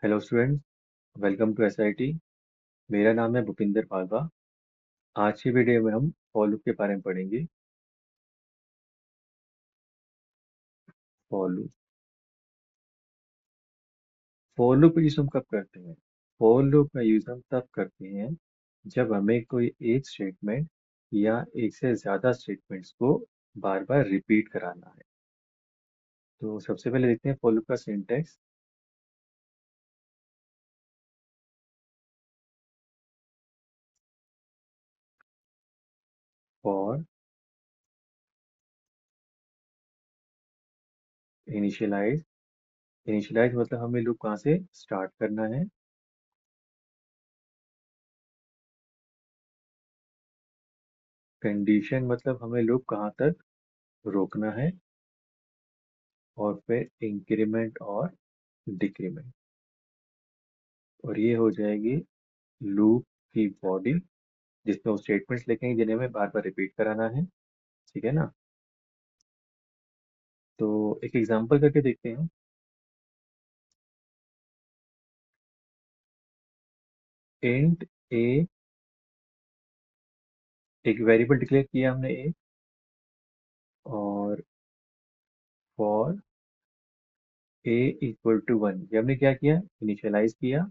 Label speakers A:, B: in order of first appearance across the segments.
A: Hello student, welcome to SIT. मेरा नाम है भूपिंदर भागवा। आज की वीडियो में हम फॉर लूप के बारे में पढ़ेंगे। फॉर लूप फॉर लूप का यूज हम कब करते हैं? फॉर लूप का यूज हम तब करते हैं जब हमें कोई एक स्टेटमेंट या एक से ज्यादा स्टेटमेंट्स को बार बार रिपीट कराना है। तो सबसे पहले देखते हैं फॉर लूप का सिंटैक्स। For initialize. इनिशियलाइज मतलब हमें लूप कहाँ से स्टार्ट करना है। कंडीशन मतलब हमें लूप कहाँ तक रोकना है। और फिर इंक्रीमेंट और डिक्रीमेंट। और ये हो जाएगी लूप की बॉडी, जिसमें वो स्टेटमेंट्स लिखे हैं जिन्हें हमें बार बार रिपीट कराना है। ठीक है ना? तो एक एग्जांपल करके देखते हैं। इंट ए, एक वेरिएबल डिक्लेयर किया हमने ए, और फॉर ए इक्वल टू 1, ये हमने क्या किया, इनिशियलाइज किया।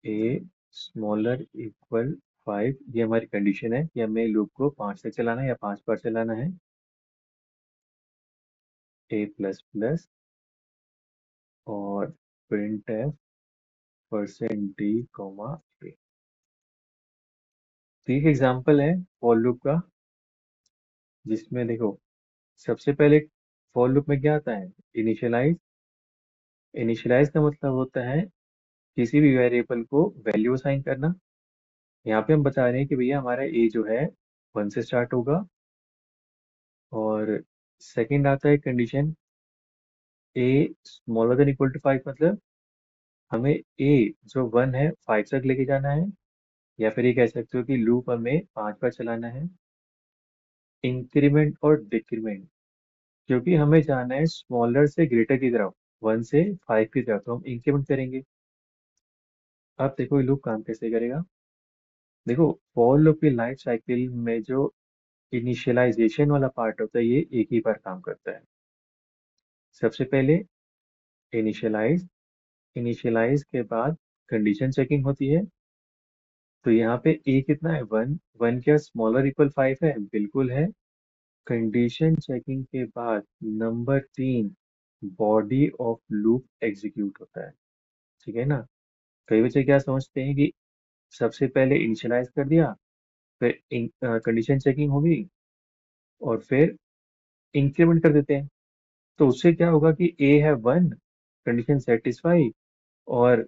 A: ए स्मॉलर इक्वल 5, ये हमारी कंडीशन है कि हमें लूप को 5 तक चलाना है या 5 बार चलाना है। ए प्लस प्लस और print f percent d comma a. तो एक एग्जांपल है फॉर लूप का, जिसमें देखो सबसे पहले फॉर लूप में क्या आता है, इनिशियलाइज। इनिशियलाइज का मतलब होता है किसी भी वेरिएबल को वैल्यू असाइन करना। यहाँ पे हम बता रहे हैं कि भैया हमारा ए जो है 1 से स्टार्ट होगा। और सेकंड आता है condition, a smaller than equal to 5, मतलब हमें ए जो 1 है 5 तक लेके जाना है। या फिर ये कह सकते हो कि लूप हमें 5 बार चलाना है। इंक्रीमेंट और डिक्रीमेंट, क्योंकि हमें जाना है स्मॉलर से ग्रेटर की तरफ, 1 से 5 की तरफ, तो हम इंक्रीमेंट करेंगे। अब देखो ये लूप काम कैसे करेगा। देखो फॉर लूप की लाइफ साइकिल में जो इनिशियलाइजेशन वाला पार्ट होता है, ये एक ही बार काम करता है। सबसे पहले इनिशियलाइज। इनिशियलाइज के बाद कंडीशन चेकिंग होती है। तो यहाँ पे ए कितना है, 1। 1 क्या स्मॉलर इक्वल 5 है? बिल्कुल है। कंडीशन चेकिंग के बाद number 3, body of loop execute होता है। ठीक है ना? कई बच्चे क्या समझते हैं कि सबसे पहले इनिशियलाइज कर दिया, फिर कंडीशन चेकिंग होगी, और फिर इंक्रीमेंट कर देते हैं। तो उससे क्या होगा कि ए है 1, कंडीशन सेटिस्फाई, और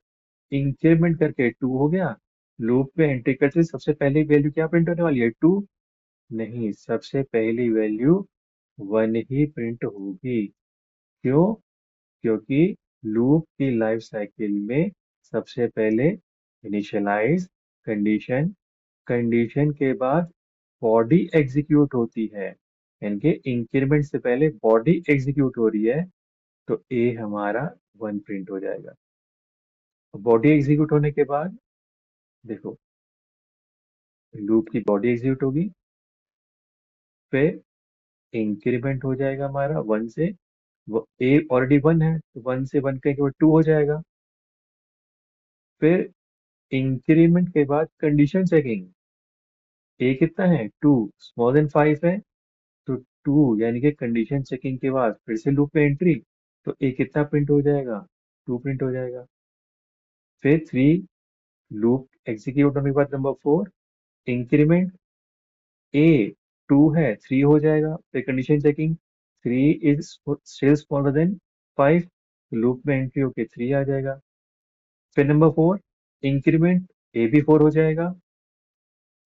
A: इंक्रीमेंट करके 2 हो गया। लूप में एंट्री करते सबसे पहली वैल्यू क्या प्रिंट होने वाली है, 2? नहीं, सबसे पहली वैल्यू 1 ही प्रिंट होगी। क्यों? क्योंकि लूप की लाइफ साइकिल में सबसे पहले इनिशियलाइज, कंडीशन, कंडीशन के बाद बॉडी एग्जीक्यूट होती है। यानी कि इंक्रीमेंट से पहले बॉडी एग्जीक्यूट हो रही है, तो ए हमारा 1 प्रिंट हो जाएगा। बॉडी एग्जीक्यूट होने के बाद देखो लूप की बॉडी एग्जीक्यूट होगी, फिर इंक्रीमेंट हो जाएगा हमारा 1 से। वो ए ऑलरेडी 1 है, तो 1 से 1 के बाद 2 हो जाएगा। फिर इंक्रीमेंट के बाद कंडीशन चेकिंग। ए कितना है, 2, स्मॉल देन 5 है, तो 2 यानी कि कंडीशन चेकिंग के बाद फिर से लूप में एंट्री, तो ए कितना प्रिंट हो जाएगा, 2 प्रिंट हो जाएगा। फिर 3, लूप एग्जीक्यूट होने के बाद नंबर 4, इंक्रीमेंट। ए 2 है, 3 हो जाएगा, फिर condition checking, 3 is still smaller than 5, loop में एंट्री होके 3 आ जाएगा। फिर नंबर 4, इंक्रीमेंट, ए भी 4 हो जाएगा,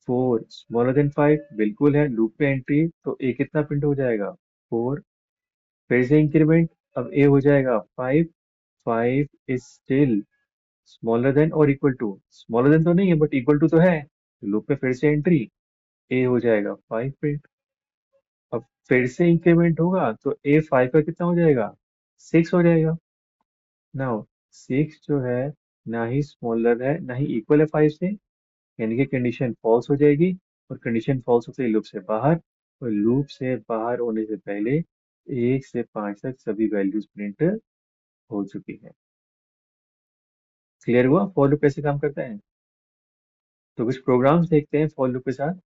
A: 4 स्मॉलर देन 5 बिल्कुल है, लूप में एंट्री, तो ए कितना प्रिंट हो जाएगा, 4। फिर से इंक्रीमेंट, अब ए हो जाएगा 5, 5 इज स्टिल स्मॉलर देन और इक्वल टू, स्मॉलर देन तो नहीं है बट इक्वल टू तो है, लूप में फिर से एंट्री, ए हो जाएगा 5 प्रिंट। अब फिर से इंक्रीमेंट होगा तो ए 5 का कितना हो जाएगा, 6 हो जाएगा। नाउ 6 जो है ना ही स्मॉलर है ना ही इक्वल है 5 से, यानी कि कंडीशन फॉल्स हो जाएगी। और कंडीशन फॉल्स होते ही लूप से बाहर, और लूप से बाहर होने से पहले 1 से 5 तक सभी वैल्यूज प्रिंट हो चुकी है। क्लियर हुआ फॉर लूप कैसे काम करता है? तो कुछ प्रोग्राम्स देखते हैं फॉर लूप के साथ।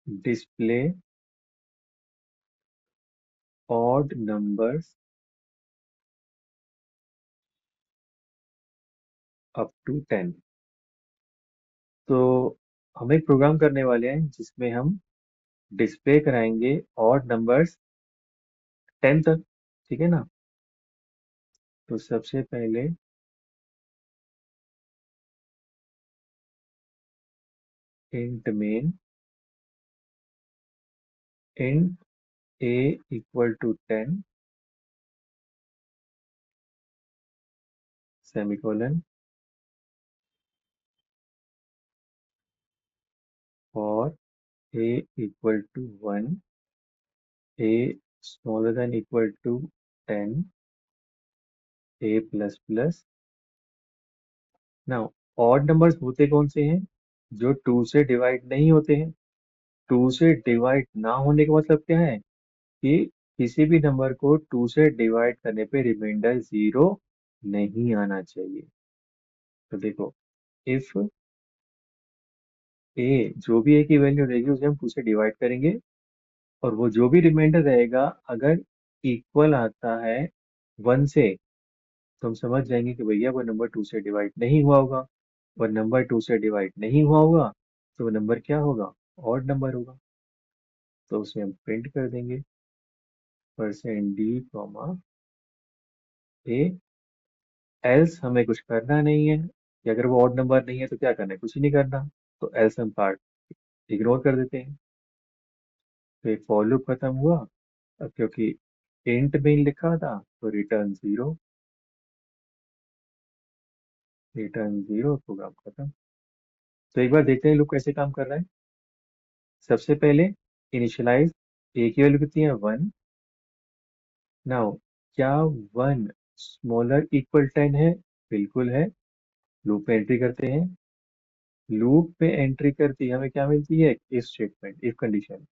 A: Display odd numbers up to 10। तो हम एक प्रोग्राम करने वाले हैं जिसमें हम डिस्प्ले कराएंगे ऑड नंबर्स 10 तक, ठीक है ना? तो सबसे पहले int main int a equal to 10 semicolon और a equal to 1, a smaller than equal to 10, a plus plus. Now odd numbers होते कौन से हैं? जो 2 से डिवाइड नहीं होते हैं। 2 से डिवाइड ना होने का मतलब क्या है? कि किसी भी नंबर को 2 से डिवाइड करने पे रिमाइंडर 0 नहीं आना चाहिए। तो देखो, इफ a जो भी a की वैल्यू रहेगी उसे हम 2 से डिवाइड करेंगे, और वो जो भी रिमाइंडर रहेगा अगर इक्वल आता है 1 से, तो हम समझ जाएंगे कि भैया वो नंबर 2 से डिवाइड नहीं हुआ होगा। और नंबर 2 से डिवाइड नहीं हुआ होगा तो वो नंबर क्या होगा? ऑड नंबर होगा। तो उसे हम प्रिंट कर देंगे %d, ए। एल्स हमें कुछ करना नहीं है, कि अगर वो ऑड नंबर नहीं है तो क्या करना है? कुछ ही नहीं करना। तो एल्स हम पार्ट इग्नोर कर देते हैं। तो एक फॉर लूप खत्म हुआ। अब क्योंकि इंट में लिखा था तो रिटर्न 0, रिटर्न 0, प्रोग्राम खत्म। तो एक बार देखते हैं लूप कैसे काम कर रहा है। सबसे पहले इनिशियलाइज, ए की वैल्यू कितनी है? 1। नाउ क्या 1 स्मॉलर इक्वल 10 है? बिल्कुल है। लूप में एंट्री करते हैं। लूप में एंट्री करती हमें क्या मिलती है? If statement, if condition.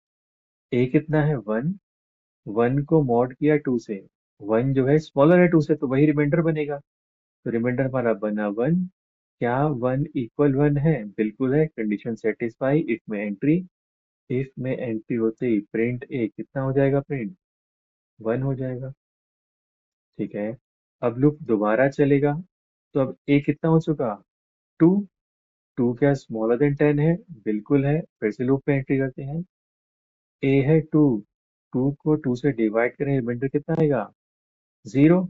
A: A कितना है? 1। 1 को मॉड किया 2 से। 1 जो है स्मॉलर है 2 से, तो वही रिमाइंडर बनेगा। तो रिमाइंडर हमारा बना 1। क्या 1 इक्वल 1 है? बिल्कुल है। कंडीशन सेटिस्फाई, इफ में एंट्री। इफ में एंट्री होते ही प्रिंट ए कितना हो जाएगा? प्रिंट 1 हो जाएगा। ठीक है। अब लूप दोबारा चलेगा। तो अब ए कितना हो चुका? 2। 2 क्या स्मॉलर देन 10 है? बिल्कुल है। फिर से लूप में एंट्री करते हैं। ए है 2। 2 को 2 से डिवाइड करें, रिमाइंडर कितना आएगा? 0।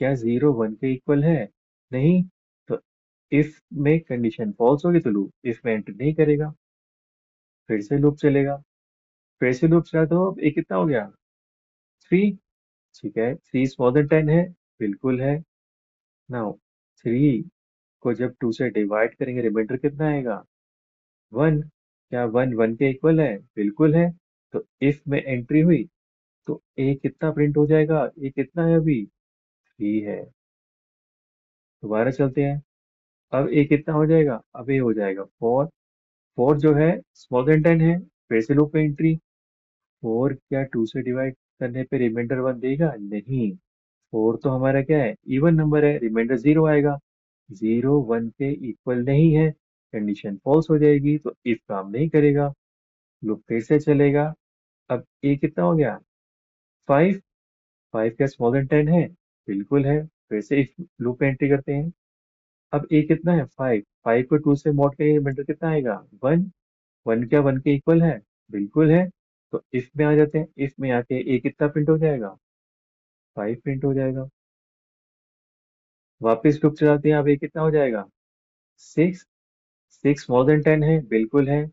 A: क्या 0 1 के इक्वल है? नहीं। तो इफ में कंडीशन फॉल्स होगी तो लूप इफ में एंट्री नहीं करेगा। फिर से लूप चलेगा। फिर से लूप चला तो अब ए कितना हो गया? 3। ठीक है। 3 स्मॉलर देन 10 है? बिल्कुल है। नाउ 3 को जब 2 से डिवाइड करेंगे, रिमाइंडर कितना आएगा? 1। क्या 1 1 के इक्वल है? बिल्कुल है। तो इफ में एंट्री हुई तो ए कितना प्रिंट हो जाएगा? ए कितना है अभी? 3 है। दोबारा चलते हैं। अब ए कितना हो जाएगा? अब ए हो जाएगा 4। 4 जो है स्मॉल देन 10 है। फिर से लूप में एंट्री। 4 क्या 2 से डिवाइड करने पे रिमाइंडर 1 देगा? नहीं। 4 तो हमारा क्या है? इवन नंबर है, रिमाइंडर 0 आएगा। 0 1 के इक्वल नहीं है, कंडीशन फॉल्स हो जाएगी, तो इफ काम नहीं करेगा। लूप फिर से चलेगा। अब ए कितना हो गया? 5। 5 क्या स्मॉल देन 10 है? बिल्कुल है। फिर से इफ लूप में एंट्री करते हैं। अब ए कितना है? 5। 5 को 2 से मॉड करेंगे, रिमाइंडर कितना आएगा? 1। 1 क्या 1 के इक्वल है? बिल्कुल है। तो इफ में आ जाते हैं। इफ में आके ए कितना प्रिंट हो जाएगा? 5 प्रिंट हो जाएगा। वापस लूप चलाते हैं। अब ए कितना हो जाएगा? 6। 6 मोर देन 10 है? बिल्कुल है।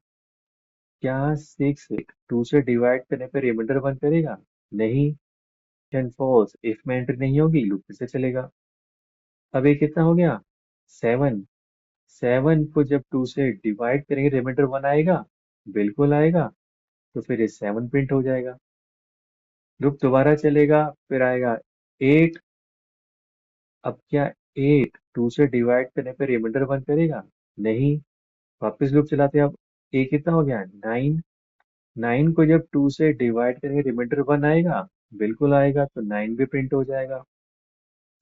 A: क्या 6 2 से डिवाइड करने पर रिमाइंडर 1 करेगा? नहीं। एंड फॉल्स, इफ में एंट्री नहीं होगी, लूप फिर से चलेगा। अब ये कितना हो गया? 7। 7 को जब 2 से डिवाइड करेंगे, रिमाइंडर 1 आएगा? बिल्कुल आएगा। तो फिर ये 7 प्रिंट हो जाएगा। लूप दोबारा चलेगा, फिर आएगा 8। अब क्या 8 2 से डिवाइड करने पर रिमाइंडर 1 करेगा? नहीं। वापस लूप चलाते हैं। अब ए कितना हो गया? 9। 9 को जब 2 से डिवाइड करेंगे रिमाइंडर 1 आएगा? बिल्कुल आएगा, तो 9 भी प्रिंट हो जाएगा।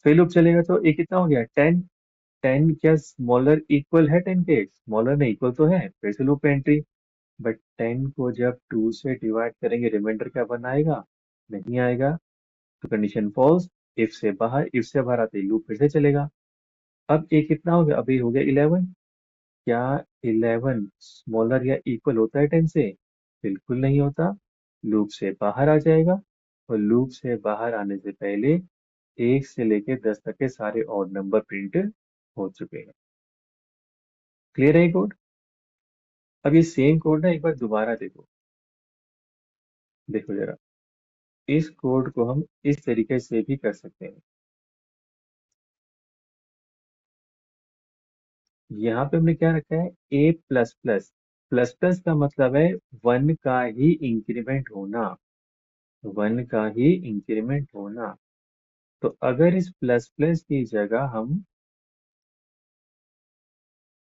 A: फिर लूप चलेगा तो ए कितना हो गया? 10। 10 क्या स्मॉलर इक्वल है 10 के? स्मॉलर नहीं, इक्वल तो है, फिर से लूप एंट्री। बट 10 को जब 2 से डिवाइड करेंगे रिमाइंडर क्या 1 आएगा? नहीं आएगा, तो कंडीशन फॉल्स। इफ से बाहर, इफ से बाहर आते ही लूप फिर से चलेगा। अब ए कितना हो गया? अभी हो गया 11। क्या 11 स्मॉलर या इक्वल होता है 10 से? बिल्कुल नहीं होता। लूप से बाहर आ जाएगा, और लूप से बाहर आने से पहले 1 से लेके 10 तक के सारे ऑड नंबर प्रिंट हो चुके हैं। क्लियर है ये कोड? अब ये सेम कोड ना एक बार दोबारा देखो। देखो जरा, इस कोड को हम इस तरीके से भी कर सकते हैं। यहाँ पे हमने क्या रखा है? A plus plus. Plus plus का मतलब है 1 का ही इंक्रीमेंट होना। 1 का ही इंक्रीमेंट होना। तो अगर इस प्लस प्लस की जगह हम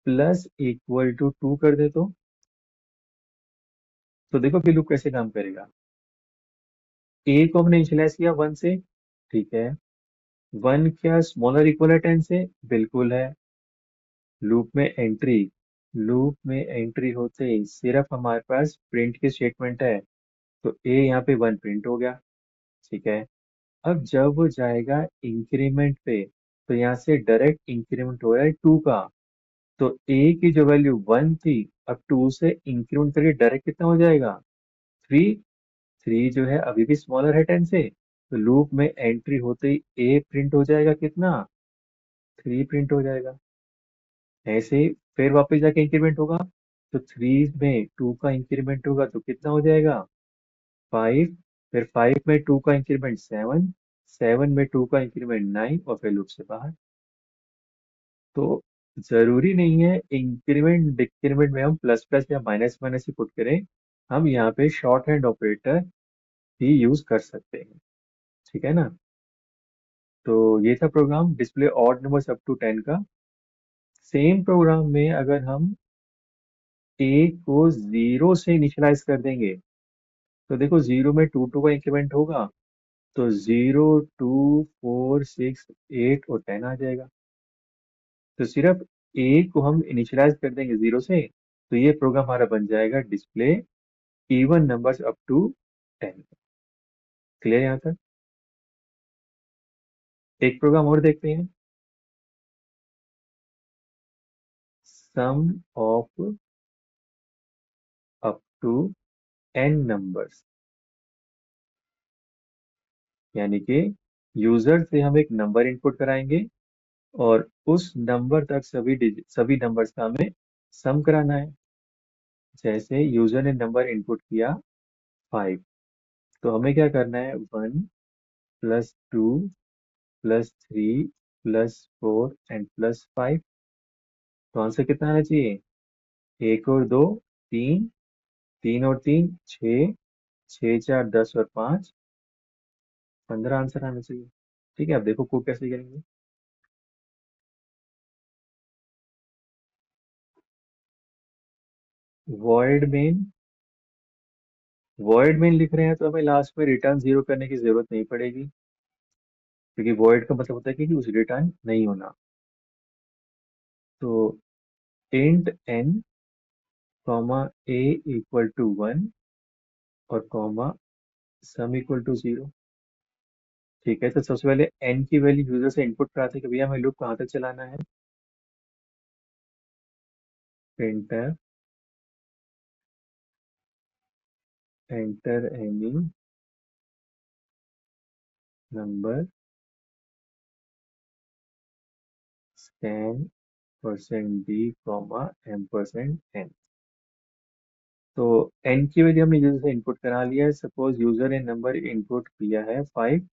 A: प्लस इक्वल टू 2 कर दे तो देखो कि लूप कैसे काम करेगा। ए को हमने इनिशियलाइज किया 1 से, ठीक है। 1 क्या स्मॉलर इक्वल है 10 से? बिल्कुल है। लूप में एंट्री होते ही सिर्फ हमारे पास प्रिंट की स्टेटमेंट है, तो ए यहाँ पे 1 प्रिंट हो गया, ठीक है। अब जब वो जाएगा इंक्रीमेंट पे, तो यहाँ से डायरेक्ट इंक्रीमेंट हो रहा है 2 का। तो ए की जो वैल्यू 1 थी, अब 2 से इंक्रीमेंट करके डायरेक्ट कितना हो जाएगा? 3। 3 जो है अभी भी स्मॉलर है 10 से, तो लूप में एंट्री होते ही ए प्रिंट हो जाएगा कितना? 3 प्रिंट हो जाएगा। ऐसे ही फिर वापस जाके इंक्रीमेंट होगा, तो 3 में 2 का इंक्रीमेंट होगा तो कितना हो जाएगा? 5। फिर 5 में 2 का इंक्रीमेंट 7। 7 में 2 का इंक्रीमेंट 9, और फिर लूप से बाहर। तो जरूरी नहीं है इंक्रीमेंट डिक्रीमेंट में हम प्लस प्लस या माइनस माइनस ही पुट करें। हम यहाँ पे शॉर्ट हैंड ऑपरेटर भी यूज कर सकते हैं, ठीक है ना। तो ये था program display odd numbers up to 10 का। सेम प्रोग्राम में अगर हम ए को 0 से इनिशियलाइज कर देंगे, तो देखो 0 में 2 2 का इंक्रीमेंट होगा, तो 0 2 4 6 8 और 10 आ जाएगा। तो सिर्फ ए को हम इनिशियलाइज कर देंगे 0 से, तो ये प्रोग्राम हमारा बन जाएगा display even numbers up to 10। Clear यहाँ तक? एक प्रोग्राम और देखते हैं। Sum of up to n numbers, यानी कि यूजर से हम एक नंबर इनपुट कराएंगे, और उस नंबर तक सभी नंबर्स का हमें सम कराना है। जैसे यूजर ने नंबर इनपुट किया 5, तो हमें क्या करना है? 1 plus 2 plus 3 plus 4 and plus 5। तो आंसर कितना आना चाहिए? 1 और 2 3, 3 और 3 6, 6 4 10 और 5 15 आंसर आना चाहिए। ठीक है, अब देखो कोड कैसे करेंगे। Void main. वॉइड मेन लिख रहे हैं तो हमें लास्ट में रिटर्न 0 करने की जरूरत नहीं पड़ेगी, क्योंकि वॉइड का मतलब होता है कि उस रिटर्न नहीं होना। तो int n comma a equal to 1 और कॉमा सम इक्वल टू 0। ठीक है, तो सबसे पहले n की वैल्यू यूजर से इनपुट कराते हैं कि भैया हमें लूप कहाँ तक चलाना है। Printer enter any number scan percent d comma %n। तो n की वैल्यू हमने यूजर से इनपुट करा लिया है। सपोज यूजर ने नंबर इनपुट किया है 5,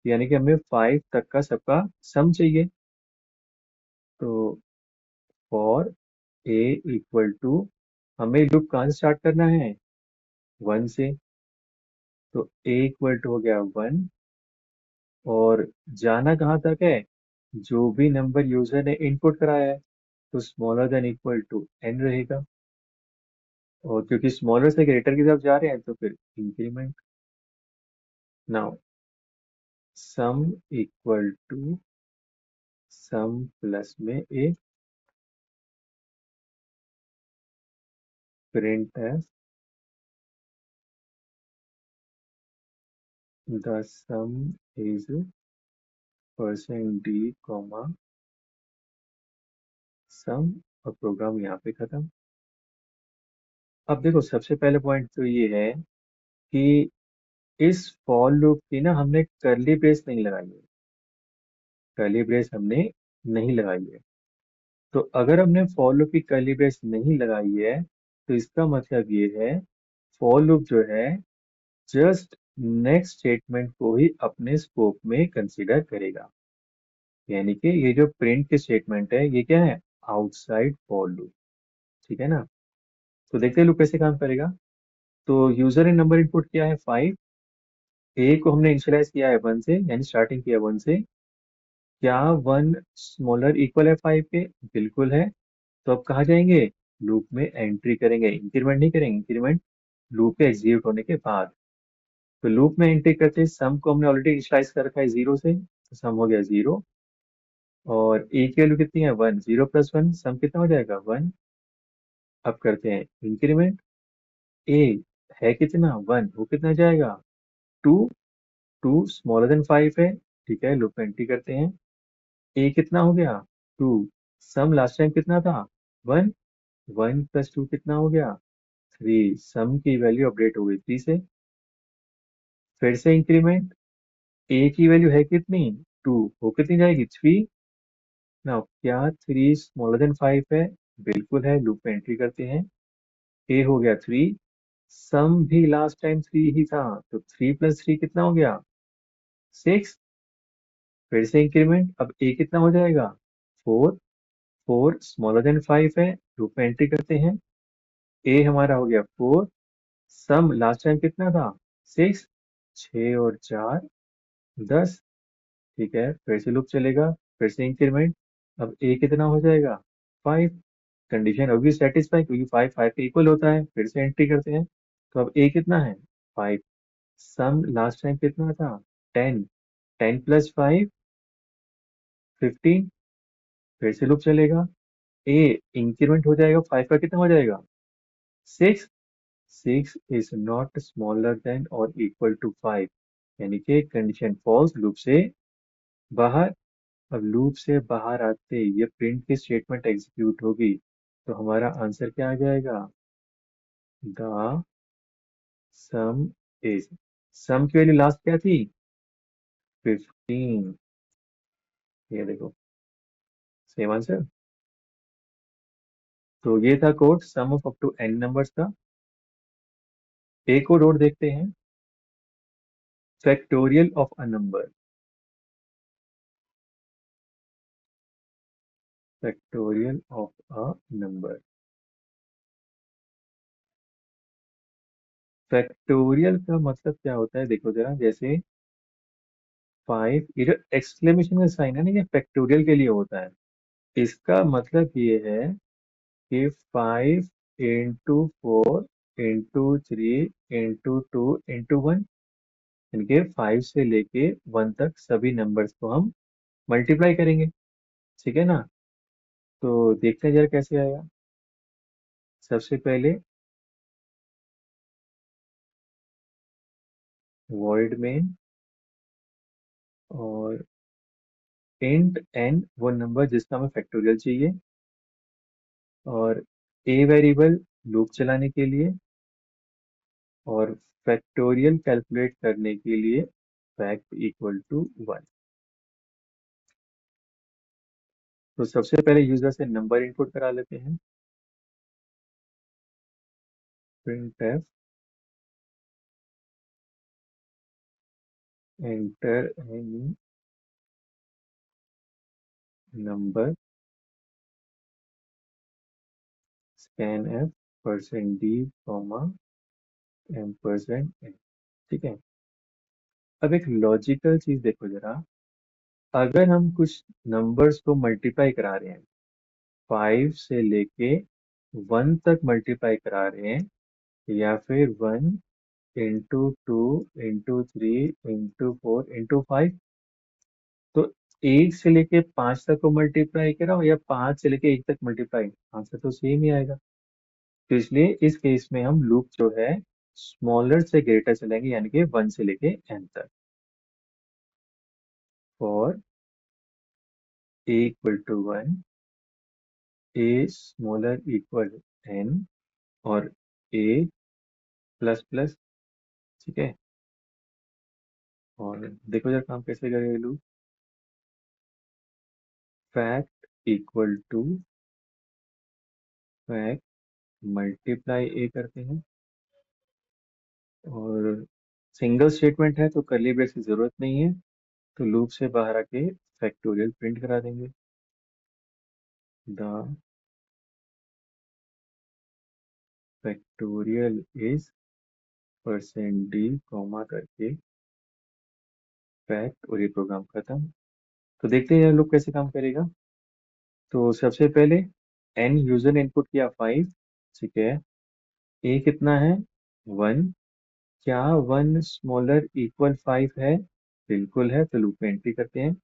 A: यानी कि हमें 5 तक का सबका सम चाहिए। तो फॉर a इक्वल टू, हमें लूप कहाँ से स्टार्ट करना है? 1 से, तो a इक्वल टू हो गया 1, और जाना कहाँ तक है, जो भी नंबर यूजर ने इनपुट कराया है, तो smaller than equal to n रहेगा, और क्योंकि स्मॉलर से ग्रेटर की तरफ जा रहे हैं तो फिर increment. Now sum equal to sum plus में a print f the sum is %d comma sum, और प्रोग्राम यहाँ पे खत्म। अब देखो सबसे पहले पॉइंट तो ये है कि इस फॉर लूप की ना हमने करली ब्रेस नहीं लगाई है, करली ब्रेस हमने नहीं लगाई है। तो अगर हमने फॉर लूप की करली ब्रेस नहीं लगाई है, तो इसका मतलब ये है फॉर लूप जो है जस्ट नेक्स्ट स्टेटमेंट को ही अपने स्कोप में कंसीडर करेगा, यानी कि ये जो प्रिंट की स्टेटमेंट है ये क्या है, आउटसाइड फॉर लूप। ठीक है ना। तो देखते हैं लूप कैसे काम करेगा। तो यूजर ने नंबर इनपुट किया है 5, ए को हमने इनिशियलाइज किया है 1 से, यानी स्टार्टिंग किया 1 से। क्या 1 स्मॉलर इक्वल है 5 के, बिल्कुल है। तो अब कहाँ जाएंगे, लूप में एंट्री करेंगे, इंक्रीमेंट नहीं करेंगे, इंक्रीमेंट लूप के एग्जीक्यूट होने के बाद। तो लूप में एंट्री करते सम को हमने ऑलरेडी इनिशियलाइज कर रखा है 0 से, तो सम हो गया 0, और ए की वैल्यू कितनी है 1, 0 प्लस 1 सम कितना हो जाएगा 1। अब करते हैं इंक्रीमेंट, ए है कितना 1, वो कितना जाएगा 2, 2 स्मॉलर देन 5 है, ठीक है, लूप में एंट्री करते हैं। ए कितना हो गया 2, सम लास्ट टाइम कितना था 1, 1 प्लस 2 कितना हो गया 3, सम की वैल्यू अपडेट हो गई 3 से। फिर से इंक्रीमेंट, ए की वैल्यू है कितनी 2, वो कितनी जाएगी 3। ना क्या 3 स्मॉलर देन 5 है, बिल्कुल है, लूप में एंट्री करते हैं। ए हो गया 3, सम भी लास्ट टाइम 3 ही था, तो 3 प्लस 3 कितना हो गया 6। फिर से इंक्रीमेंट, अब ए कितना हो जाएगा 4, 4 स्मॉलर देन 5 है, लूप में एंट्री करते हैं। ए हमारा हो गया 4, सम लास्ट टाइम कितना था 6, 6 और 4 10, ठीक है, फिर से लूप चलेगा, फिर से इंक्रीमेंट। अब ए कितना हो जाएगा 5, कंडीशन अभी सेटिस्फाई, क्योंकि 5 5 के इक्वल होता है। फिर से एंट्री करते हैं, तो अब ए कितना है 5, सम लास्ट टाइम कितना था 10, 10 प्लस 5 15, फिर से लूप चलेगा। ए इंक्रीमेंट हो जाएगा 5 का कितना हो जाएगा 6, 6 इज नॉट स्मॉलर देन और इक्वल टू 5, यानी कि कंडीशन फॉल्स, लूप से बाहर। अब लूप से बाहर आते ही ये प्रिंट की स्टेटमेंट एग्जीक्यूट होगी, तो हमारा आंसर क्या आ जाएगा, द सम इज, सम की वैल्यू लास्ट क्या थी 15, ये देखो सेम आंसर। तो ये था code sum of up to n numbers का। एक कोड और देखते हैं, factorial of a number, factorial of a number. Factorial का मतलब क्या होता है, देखो जरा, जैसे 5, ये जो एक्सक्लेमेशन का साइन है ना, ये फैक्टोरियल के लिए होता है। इसका मतलब ये है कि 5 इंटू 4 इंटू 3 इंटू 2 इंटू 1, इनके 5 से लेके 1 तक सभी नंबर्स को हम मल्टीप्लाई करेंगे। ठीक है ना। तो देखते हैं जरा कैसे आएगा। सबसे पहले वॉइड मेन, और इंट n वो नंबर जिसका हमें फैक्टोरियल चाहिए, और a वेरिएबल लूप चलाने के लिए, और फैक्टोरियल कैलकुलेट करने के लिए फैक्ट इक्वल टू 1। तो सबसे पहले यूजर से नंबर इनपुट करा लेते हैं, printf enter any number scanf %d comma ampersand, ठीक है। अब एक लॉजिकल चीज देखो जरा, अगर हम कुछ नंबर्स को मल्टीप्लाई करा रहे हैं, 5 से लेके 1 तक मल्टीप्लाई करा रहे हैं, या फिर 1 इंटू 2 इंटू 3 इंटू 4 इंटू 5, तो 1 से लेके 5 तक को मल्टीप्लाई कराओ या 5 से लेके 1 तक मल्टीप्लाई, आंसर तो सेम ही आएगा। तो इसलिए इस केस में हम लूप जो है स्मॉलर से ग्रेटर चलेंगे, यानी कि 1 से लेके n तक। फॉर a = 1, a smaller equal n, और a प्लस प्लस, ठीक है। और देखो जरा काम कैसे करेगा loop. Fact equal to fact multiply a करते हैं, और सिंगल स्टेटमेंट है तो कर्ली ब्रेस की जरूरत नहीं है, तो लूप से बाहर आके फैक्टोरियल प्रिंट करा देंगे। The factorial is %d comma करके फैक्ट, और ये प्रोग्राम खत्म। तो देखते हैं ये लूप कैसे काम करेगा। तो सबसे पहले n यूजर ने इनपुट किया 5, ठीक है। a कितना है 1, क्या 1 स्मॉलर इक्वल 5 है, बिल्कुल है, तो लूप में एंट्री करते हैं।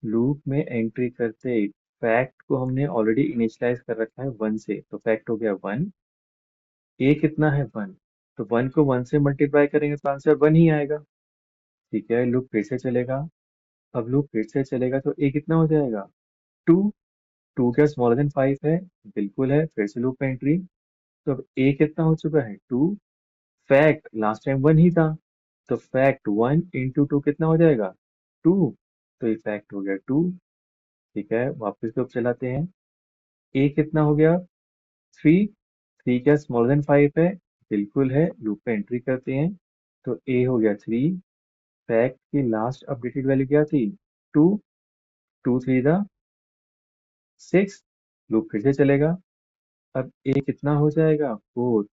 A: लूप में एंट्री करते फैक्ट को हमने ऑलरेडी इनिशियलाइज कर रखा है 1 से, तो फैक्ट हो गया 1। a कितना है 1, तो 1 को 1 से मल्टीप्लाई करेंगे तो आंसर 1 ही आएगा, ठीक है। लूप फिर से चलेगा। अब लूप फिर से चलेगा तो a कितना हो जाएगा 2। 2 क्या स्मॉलर देन 5 है, बिल्कुल है, फिर से लूप में एंट्री। तो अब a कितना हो चुका है 2। फैक्ट लास्ट टाइम 1 ही था, तो फैक्ट 1 इंटू 2 कितना हो जाएगा 2, तो ये फैक्ट हो गया 2, ठीक है। वापस लूप चलाते हैं। a कितना हो गया 3। 3 क्या स्मॉलर देन 5 है, बिल्कुल है, लूप पे एंट्री करते हैं। तो a हो गया 3। फैक्ट की लास्ट अपडेटेड वैल्यू क्या थी 2। 2 3 6, लूप फिर से चलेगा। अब a कितना हो जाएगा 4।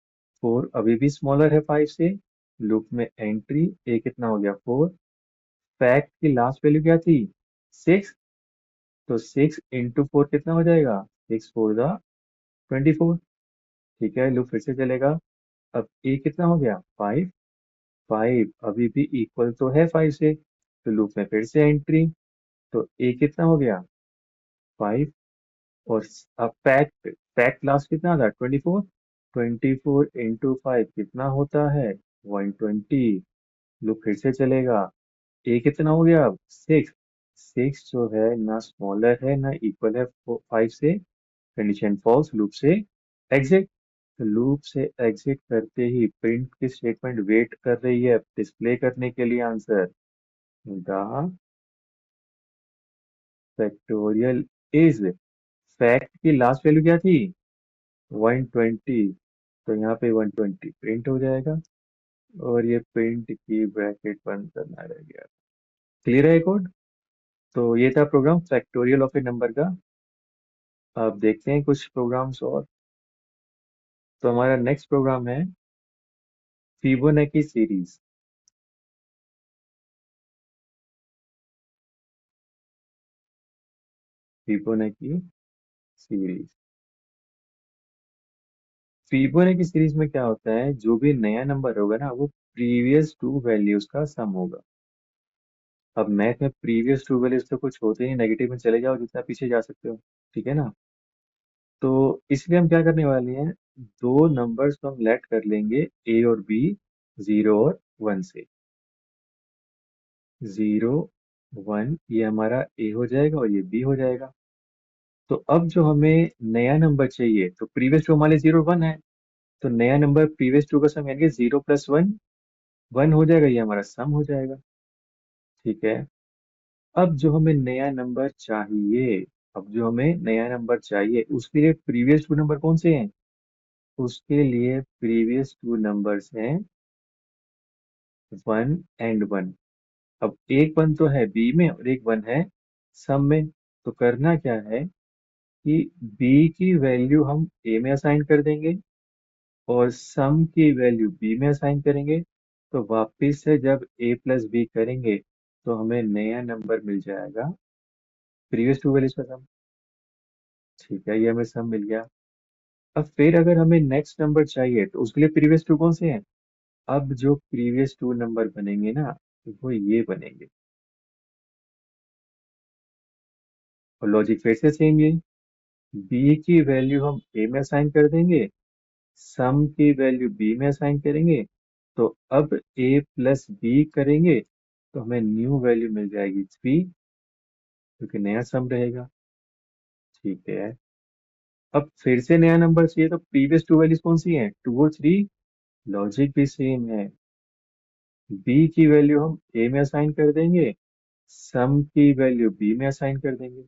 A: 4 अभी भी स्मॉलर है 5 से, लूप में एंट्री, a कितना हो गया 4। फैक्ट की लास्ट वैल्यू क्या थी 6, तो 6 इंटू 4 कितना हो जाएगा 6 4 = 24, ठीक है। लूप फिर से चलेगा। अब a कितना हो गया 5। 5 अभी भी इक्वल तो है 5 से, तो लूप में फिर से एंट्री, तो a कितना हो गया 5। और अब फैक्ट, फैक्ट लास्ट कितना था 24। 24 इंटू 5 कितना होता है 120। लूप फिर से चलेगा। a कितना हो गया अब 6। 6 जो है ना स्मॉलर है ना इक्वल है 5 से, कंडीशन फॉल्स, लूप से एग्जिट। तो लूप से एग्जिट करते ही प्रिंट की स्टेटमेंट वेट कर रही है डिस्प्ले करने के लिए answer. The factorial is, fact की लास्ट वैल्यू क्या थी 120, तो यहाँ पे 120 प्रिंट हो जाएगा, और ये प्रिंट की ब्रैकेट बंद करना रह गया। क्लियर है कोड। तो ये था program factorial of a number का। अब देखते हैं कुछ प्रोग्राम्स और। तो हमारा नेक्स्ट प्रोग्राम है Fibonacci series. Fibonacci series, Fibonacci series में क्या होता है, जो भी नया नंबर होगा ना वो प्रीवियस 2 वैल्यूज का सम होगा। अब मैथ में प्रीवियस 2 वैल्यूज तो कुछ होते नहीं, नेगेटिव में चले जाओ जितना पीछे जा सकते हो, ठीक है ना। तो इसलिए हम क्या करने वाले हैं, दो नंबर्स को हम लेट कर लेंगे ए और बी, 0 और 1 से। 0 1 ये हमारा ए हो जाएगा और ये बी हो जाएगा। तो अब जो हमें नया नंबर चाहिए, तो प्रीवियस टू हमारे 0 1 है, तो नया नंबर प्रीवियस टू का सम, यानी कि 0 + 1 1 हो जाएगा, ये हमारा सम हो जाएगा, ठीक है। अब जो हमें नया नंबर चाहिए, अब जो हमें नया नंबर चाहिए उसके लिए प्रीवियस 2 नंबर कौन से हैं, उसके लिए प्रीवियस 2 नंबर्स हैं 1 और 1। अब एक 1 तो है बी में और एक 1 है सम में, तो करना क्या है कि बी की वैल्यू हम ए में असाइन कर देंगे, और सम की वैल्यू बी में असाइन करेंगे, तो वापिस से जब ए प्लस बी करेंगे तो हमें नया नंबर मिल जाएगा प्रीवियस टू वैल्यूज का सम। ठीक है, ये हमें सम मिल गया। अब फिर अगर हमें नेक्स्ट नंबर चाहिए तो उसके लिए प्रीवियस टू कौन से हैं? अब जो प्रीवियस टू नंबर बनेंगे ना, वो ये बनेंगे। और लॉजिक फिर से सेम यही, बी की वैल्यू हम ए में असाइन कर देंगे, सम की वैल्यू बी में असाइन करेंगे, तो अब ए प्लस बी करेंगे तो हमें न्यू वैल्यू मिल जाएगी 3, क्योंकि नया सम रहेगा। ठीक है, अब फिर से नया नंबर चाहिए तो प्रीवियस टू वैल्यूज कौन सी हैं, 2 और 3। लॉजिक भी सेम है, बी की वैल्यू हम ए में असाइन कर देंगे, सम की वैल्यू बी में असाइन कर देंगे।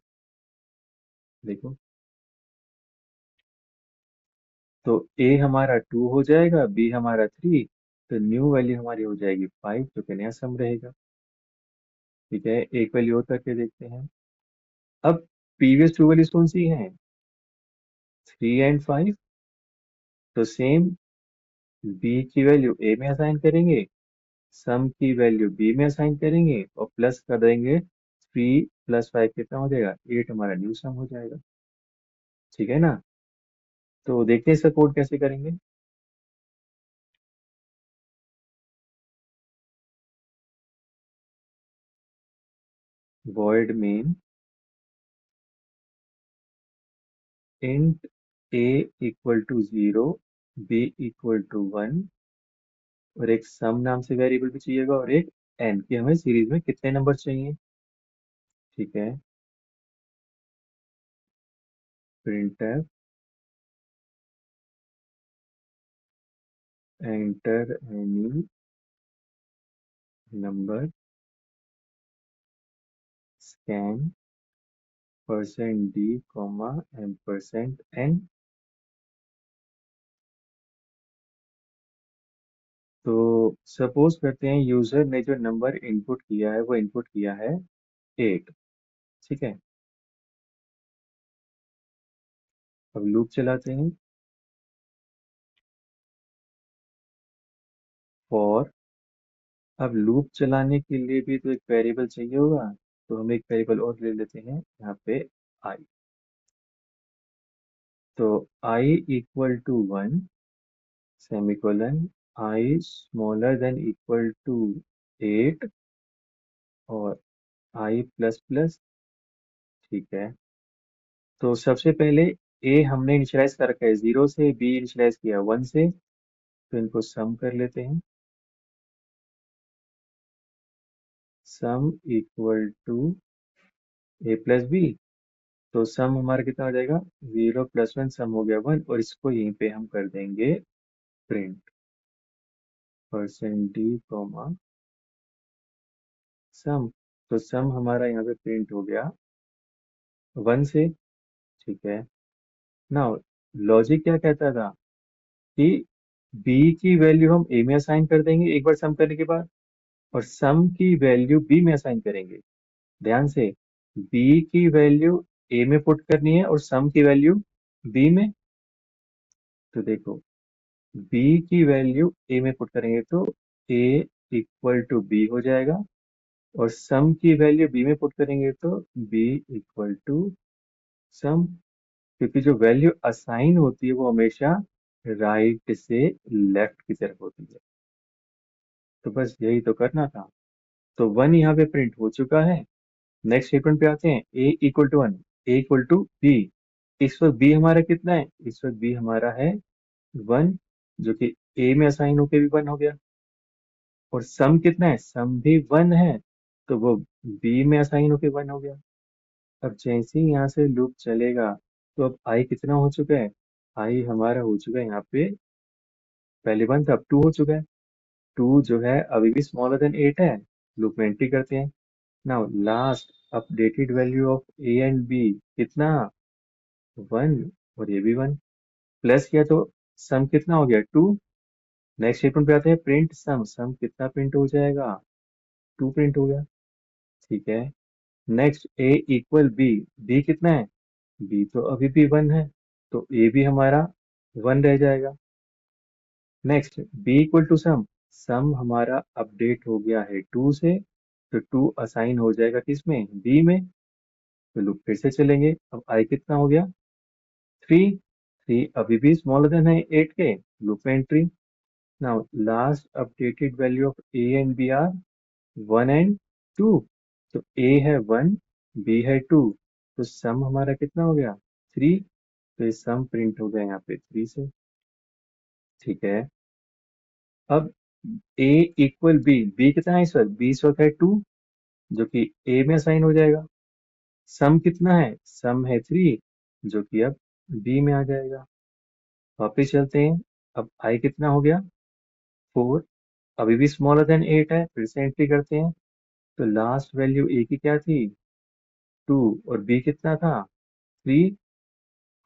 A: देखो, तो ए हमारा 2 हो जाएगा, बी हमारा 3, तो न्यू वैल्यू हमारी हो जाएगी 5, जो कि नया सम रहेगा। ठीक है, एक वैल्यू और करके देखते हैं। अब प्रीवियस टू वैल्यूज कौन सी हैं, 3 एंड 5। तो सेम, बी की वैल्यू ए में असाइन करेंगे, सम की वैल्यू बी में असाइन करेंगे और प्लस कर देंगे, 3 + 5 कितना हो जाएगा, 8 हमारा न्यू सम हो जाएगा। ठीक है ना? तो देखते हैं इसका कोड कैसे करेंगे। void main int a equal to 0, b equal to 1, और एक सम नाम से वेरिएबल भी चाहिएगा, और एक n की हमें सीरीज में कितने नंबर चाहिए। ठीक है, printf enter any number scan %d, %n। तो सपोज करते हैं यूजर ने जो नंबर इनपुट किया है वो इनपुट किया है 8। ठीक है, अब लूप चलाते हैं, फॉर। अब लूप चलाने के लिए भी तो एक वेरिएबल चाहिए होगा, तो हम एक वेरिएबल और ले लेते हैं यहाँ पे, आई। तो i equal to 1, semicolon, i smaller than equal to 8, और आई प्लस प्लस। ठीक है, तो सबसे पहले ए हमने इनिशियलाइज कर रखा है 0 से, बी इनिशियलाइज किया 1 से, तो इनको सम कर लेते हैं। Sum equal to a plus b, तो सम हमारा कितना हो जाएगा, 0 + 1, सम हो गया 1, और इसको यहीं पे हम कर देंगे प्रिंट, %d, सम। तो सम हमारा यहाँ पे प्रिंट हो गया 1 से। ठीक है, नाउ लॉजिक क्या कहता था कि b की वैल्यू हम a में असाइन कर देंगे एक बार सम करने के बाद, और सम की वैल्यू b में असाइन करेंगे। ध्यान से, b की वैल्यू a में पुट करनी है और सम की वैल्यू b में। तो देखो, b की वैल्यू a में पुट करेंगे तो a इक्वल टू b हो जाएगा, और सम की वैल्यू b में पुट करेंगे तो b इक्वल टू सम, क्योंकि जो वैल्यू असाइन होती है वो हमेशा राइट से लेफ्ट की तरफ होती है। तो बस यही तो करना था। तो 1 यहाँ पे प्रिंट हो चुका है। नेक्स्ट स्टेटमेंट पे आते हैं, a equal to 1, a equal to b। इस वक्त b हमारा कितना है, इस वक्त b हमारा है 1, जो कि a में असाइन होके भी 1 हो गया। और सम कितना है, सम भी 1 है, तो वो b में असाइन होके 1 हो गया। अब जैसे ही यहाँ से लूप चलेगा, तो अब i कितना हो चुका है, i हमारा हो चुका है यहाँ पे, पहले 1 था अब 2 हो चुका है। 2 जो है अभी भी स्मॉलर देन 8 है। लूप में एंट्री करते हैं। Now last updated value of a and b कितना, 1, और ये भी 1, प्लस किया तो सम कितना हो गया, 2। नेक्स्ट स्टेटमेंट पे आते हैं, प्रिंट सम, सम कितना प्रिंट हो जाएगा, 2 प्रिंट हो गया। ठीक है, next a equal b, b कितना है, b तो अभी भी 1 है, तो a भी हमारा 1 रह जाएगा। नेक्स्ट b इक्वल टू सम, सम हमारा अपडेट हो गया है 2 से, तो 2 असाइन हो जाएगा किसमें, b में। तो लूप फिर से चलेंगे, अब i कितना हो गया, 3। 3 अभी भी स्मॉलर देन है 8 के, लूप में entry. Now last updated value of a and b are 1 and 2। तो a है 1, b है 2, तो सम हमारा कितना हो गया, 3। तो ये सम प्रिंट हो गया यहाँ पे 3 से। ठीक है, अब a इक्वल b कितना है इस वक्त है 2, जो कि a में असाइन हो जाएगा। सम कितना है, सम है 3, जो कि अब b में आ जाएगा। वापिस चलते हैं, अब i कितना हो गया, 4। अभी भी स्मॉलर देन 8 है, फिर से एंट्री करते हैं। तो लास्ट वैल्यू a की क्या थी, 2, और b कितना था, 3।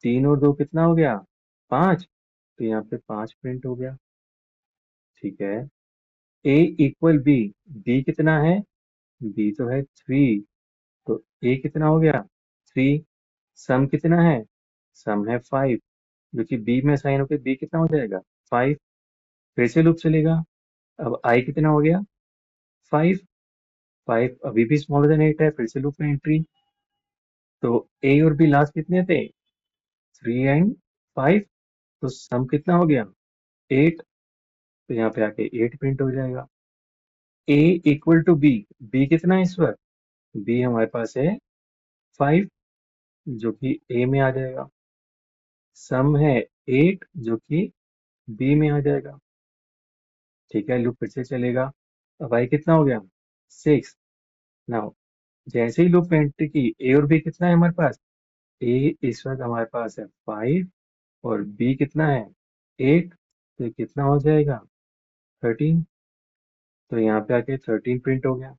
A: 3 और 2 कितना हो गया, 5। तो यहाँ पे 5 प्रिंट हो गया। ठीक है, a इक्वल b कितना है, b तो है 3, तो a कितना हो गया, 3। सम कितना है, सम है 5, जो कि b में साइन होकर b कितना हो जाएगा, 5। फिर से लूप चलेगा, अब i कितना हो गया, 5। 5 अभी भी स्मॉलर देन 8 है, फिर से लूप में एंट्री। तो a और b लास्ट कितने थे, 3 एंड 5, तो सम कितना हो गया, 8। तो यहाँ पे आके 8 प्रिंट हो जाएगा। a इक्वल टू b कितना है इस वक्त, b हमारे पास है 5, जो कि a में आ जाएगा। सम है 8, जो कि b में आ जाएगा। ठीक है, लूप फिर से चलेगा, अब i कितना हो गया, 6। नाउ जैसे ही लूप में एंट्री की, a और b कितना है हमारे पास, a इस वक्त हमारे पास है 5, और b कितना है 8, तो ये कितना हो जाएगा, 13। तो यहाँ पे आके 13 प्रिंट हो गया।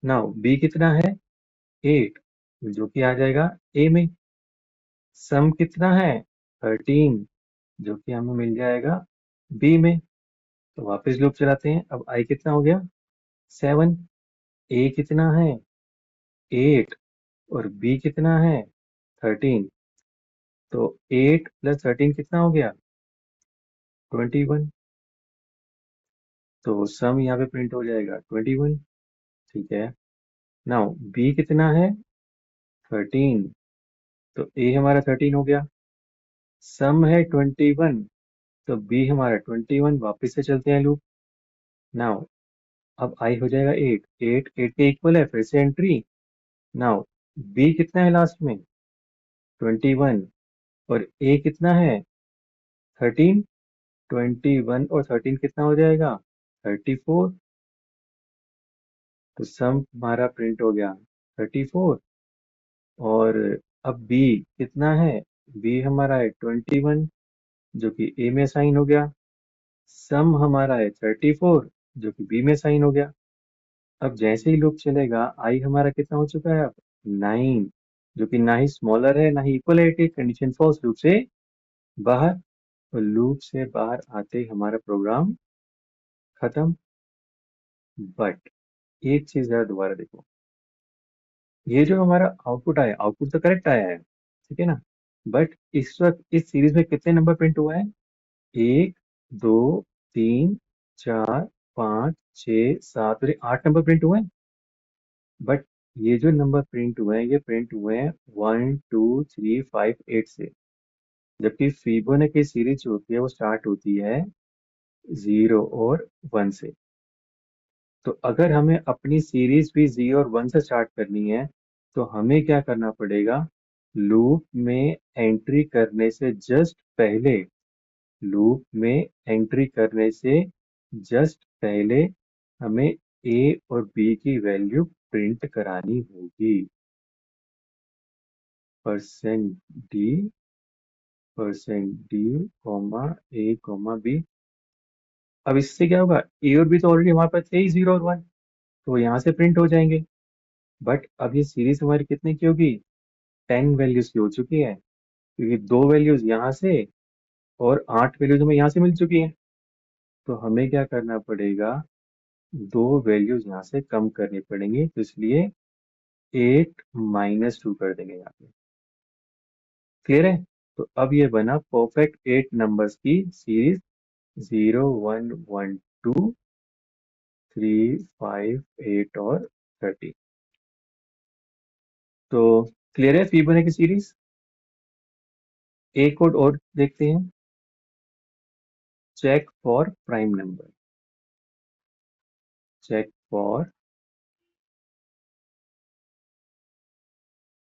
A: नाउ b कितना है, 8, जो कि आ जाएगा a में। सम कितना है, 13, जो कि हमें मिल जाएगा b में। तो वापस लूप चलाते हैं, अब i कितना हो गया, 7। a कितना है, 8, और b कितना है, 13। तो 8 प्लस 13 कितना हो गया, 21। तो सम यहाँ पे प्रिंट हो जाएगा 21। ठीक है, नाउ b कितना है, 13, तो a हमारा 13 हो गया। सम है 21, तो b हमारा 21। वापस से चलते हैं लूप। नाउ अब i हो जाएगा 8, 8 के इक्वल है, फिर से एंट्री। नाउ b कितना है लास्ट में, 21, और a कितना है, 13। 21 और 13 कितना हो जाएगा, 34। तो सम हमारा प्रिंट हो गया 34। और अब b कितना है, b हमारा है 21, जो कि a में साइन हो गया। सम हमारा है 34, जो कि b में साइन हो गया। अब जैसे ही लूप चलेगा, i हमारा कितना हो चुका है अब, 9, जो कि ना ही स्मॉलर है ना ही इक्वल है। कंडीशन फॉल्स, लूप से बाहर। और लूप से बाहर आते ही हमारा प्रोग्राम खत्म। बट एक चीज जरा दोबारा देखो, ये जो हमारा आउटपुट आया, आउटपुट तो करेक्ट आया है, ठीक है ना। बट इस वक्त इस सीरीज में कितने नंबर प्रिंट हुआ है, 1, 2, 3, 4, 5, 6, 7 और 8 नंबर प्रिंट हुए हैं। बट ये जो नंबर प्रिंट हुए हैं, ये प्रिंट हुए हैं 1, 2, 3, 5, 8 से। जबकि फिबोनाची सीरीज जो होती है वो स्टार्ट होती है 0 और 1 से। तो अगर हमें अपनी सीरीज भी 0 और 1 से स्टार्ट करनी है, तो हमें क्या करना पड़ेगा, लूप में एंट्री करने से जस्ट पहले, लूप में एंट्री करने से जस्ट पहले हमें a और b की वैल्यू प्रिंट करानी होगी। %d, %d, a, b। अब इससे क्या होगा, a और b तो ऑलरेडी हमारे पास थे ही 0 और 1, तो यहाँ से प्रिंट हो जाएंगे। बट अब ये सीरीज हमारी कितने की होगी, 10 वैल्यूज की हो चुकी है, क्योंकि 2 वैल्यूज यहाँ से और 8 वैल्यूज हमें यहाँ से मिल चुकी है। तो हमें क्या करना पड़ेगा, 2 वैल्यूज यहाँ से कम करनी पड़ेंगी, तो इसलिए 8 - 2 कर देंगे यहाँ पे। क्लियर है। तो अब ये बना परफेक्ट 8 नंबर्स की सीरीज 0 1 1 2 3 5 8 और 30। तो क्लियर है फिबोनाची की सीरीज। एक कोड और देखते हैं, check for prime number. Check for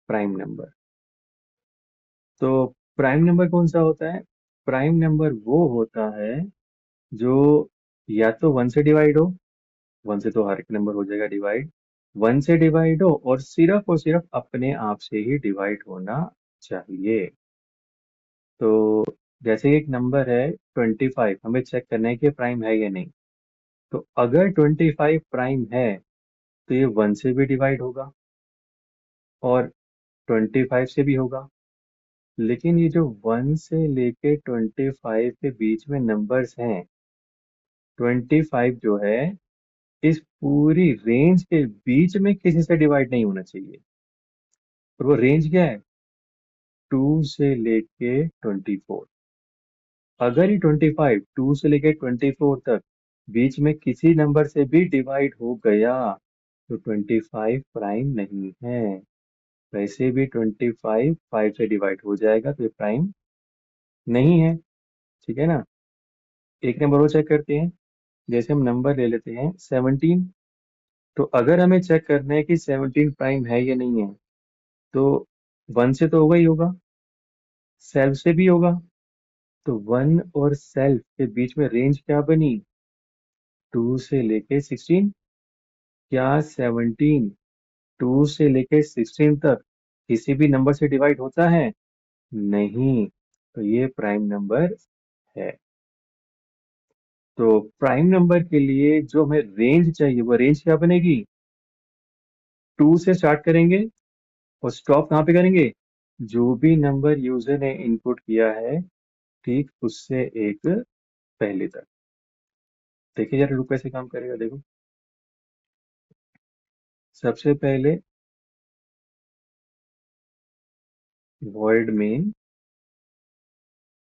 A: prime number. तो प्राइम नंबर कौन सा होता है? प्राइम नंबर वो होता है जो या तो 1 से डिवाइड हो, 1 से तो हर एक नंबर हो जाएगा डिवाइड, 1 से डिवाइड हो और सिर्फ अपने आप से ही डिवाइड होना चाहिए। तो जैसे एक नंबर है 25, हमें चेक करना है कि प्राइम है या नहीं। तो अगर 25 प्राइम है तो ये 1 से भी डिवाइड होगा और 25 से भी होगा। लेकिन ये जो 1 से लेके 25 के बीच में नंबर्स हैं, 25 जो है इस पूरी रेंज के बीच में किसी से डिवाइड नहीं होना चाहिए। और वो रेंज क्या है? 2 से लेके 24। अगर ये 25 2 से लेके 24 तक बीच में किसी नंबर से भी डिवाइड हो गया तो 25 प्राइम नहीं है। वैसे भी 25 5 से डिवाइड हो जाएगा तो ये प्राइम नहीं है। ठीक है ना? एक नंबर और चेक करते हैं। जैसे हम नंबर ले लेते हैं 17। तो अगर हमें चेक करना है कि 17 प्राइम है या नहीं है, तो 1 से तो होगा ही होगा, सेल्फ से भी होगा। तो 1 और सेल्फ के बीच में रेंज क्या बनी? 2 से लेके 16। क्या 17 2 से लेके 16 तक किसी भी नंबर से डिवाइड होता है? नहीं। तो ये प्राइम नंबर है। तो प्राइम नंबर के लिए जो हमें रेंज चाहिए वो रेंज क्या बनेगी? 2 से स्टार्ट करेंगे और स्टॉप कहाँ पे करेंगे? जो भी नंबर यूजर ने इनपुट किया है ठीक उससे एक पहले तक। देखिए जरा लूप कैसे काम करेगा, देखो। सबसे पहले वॉइड मेन,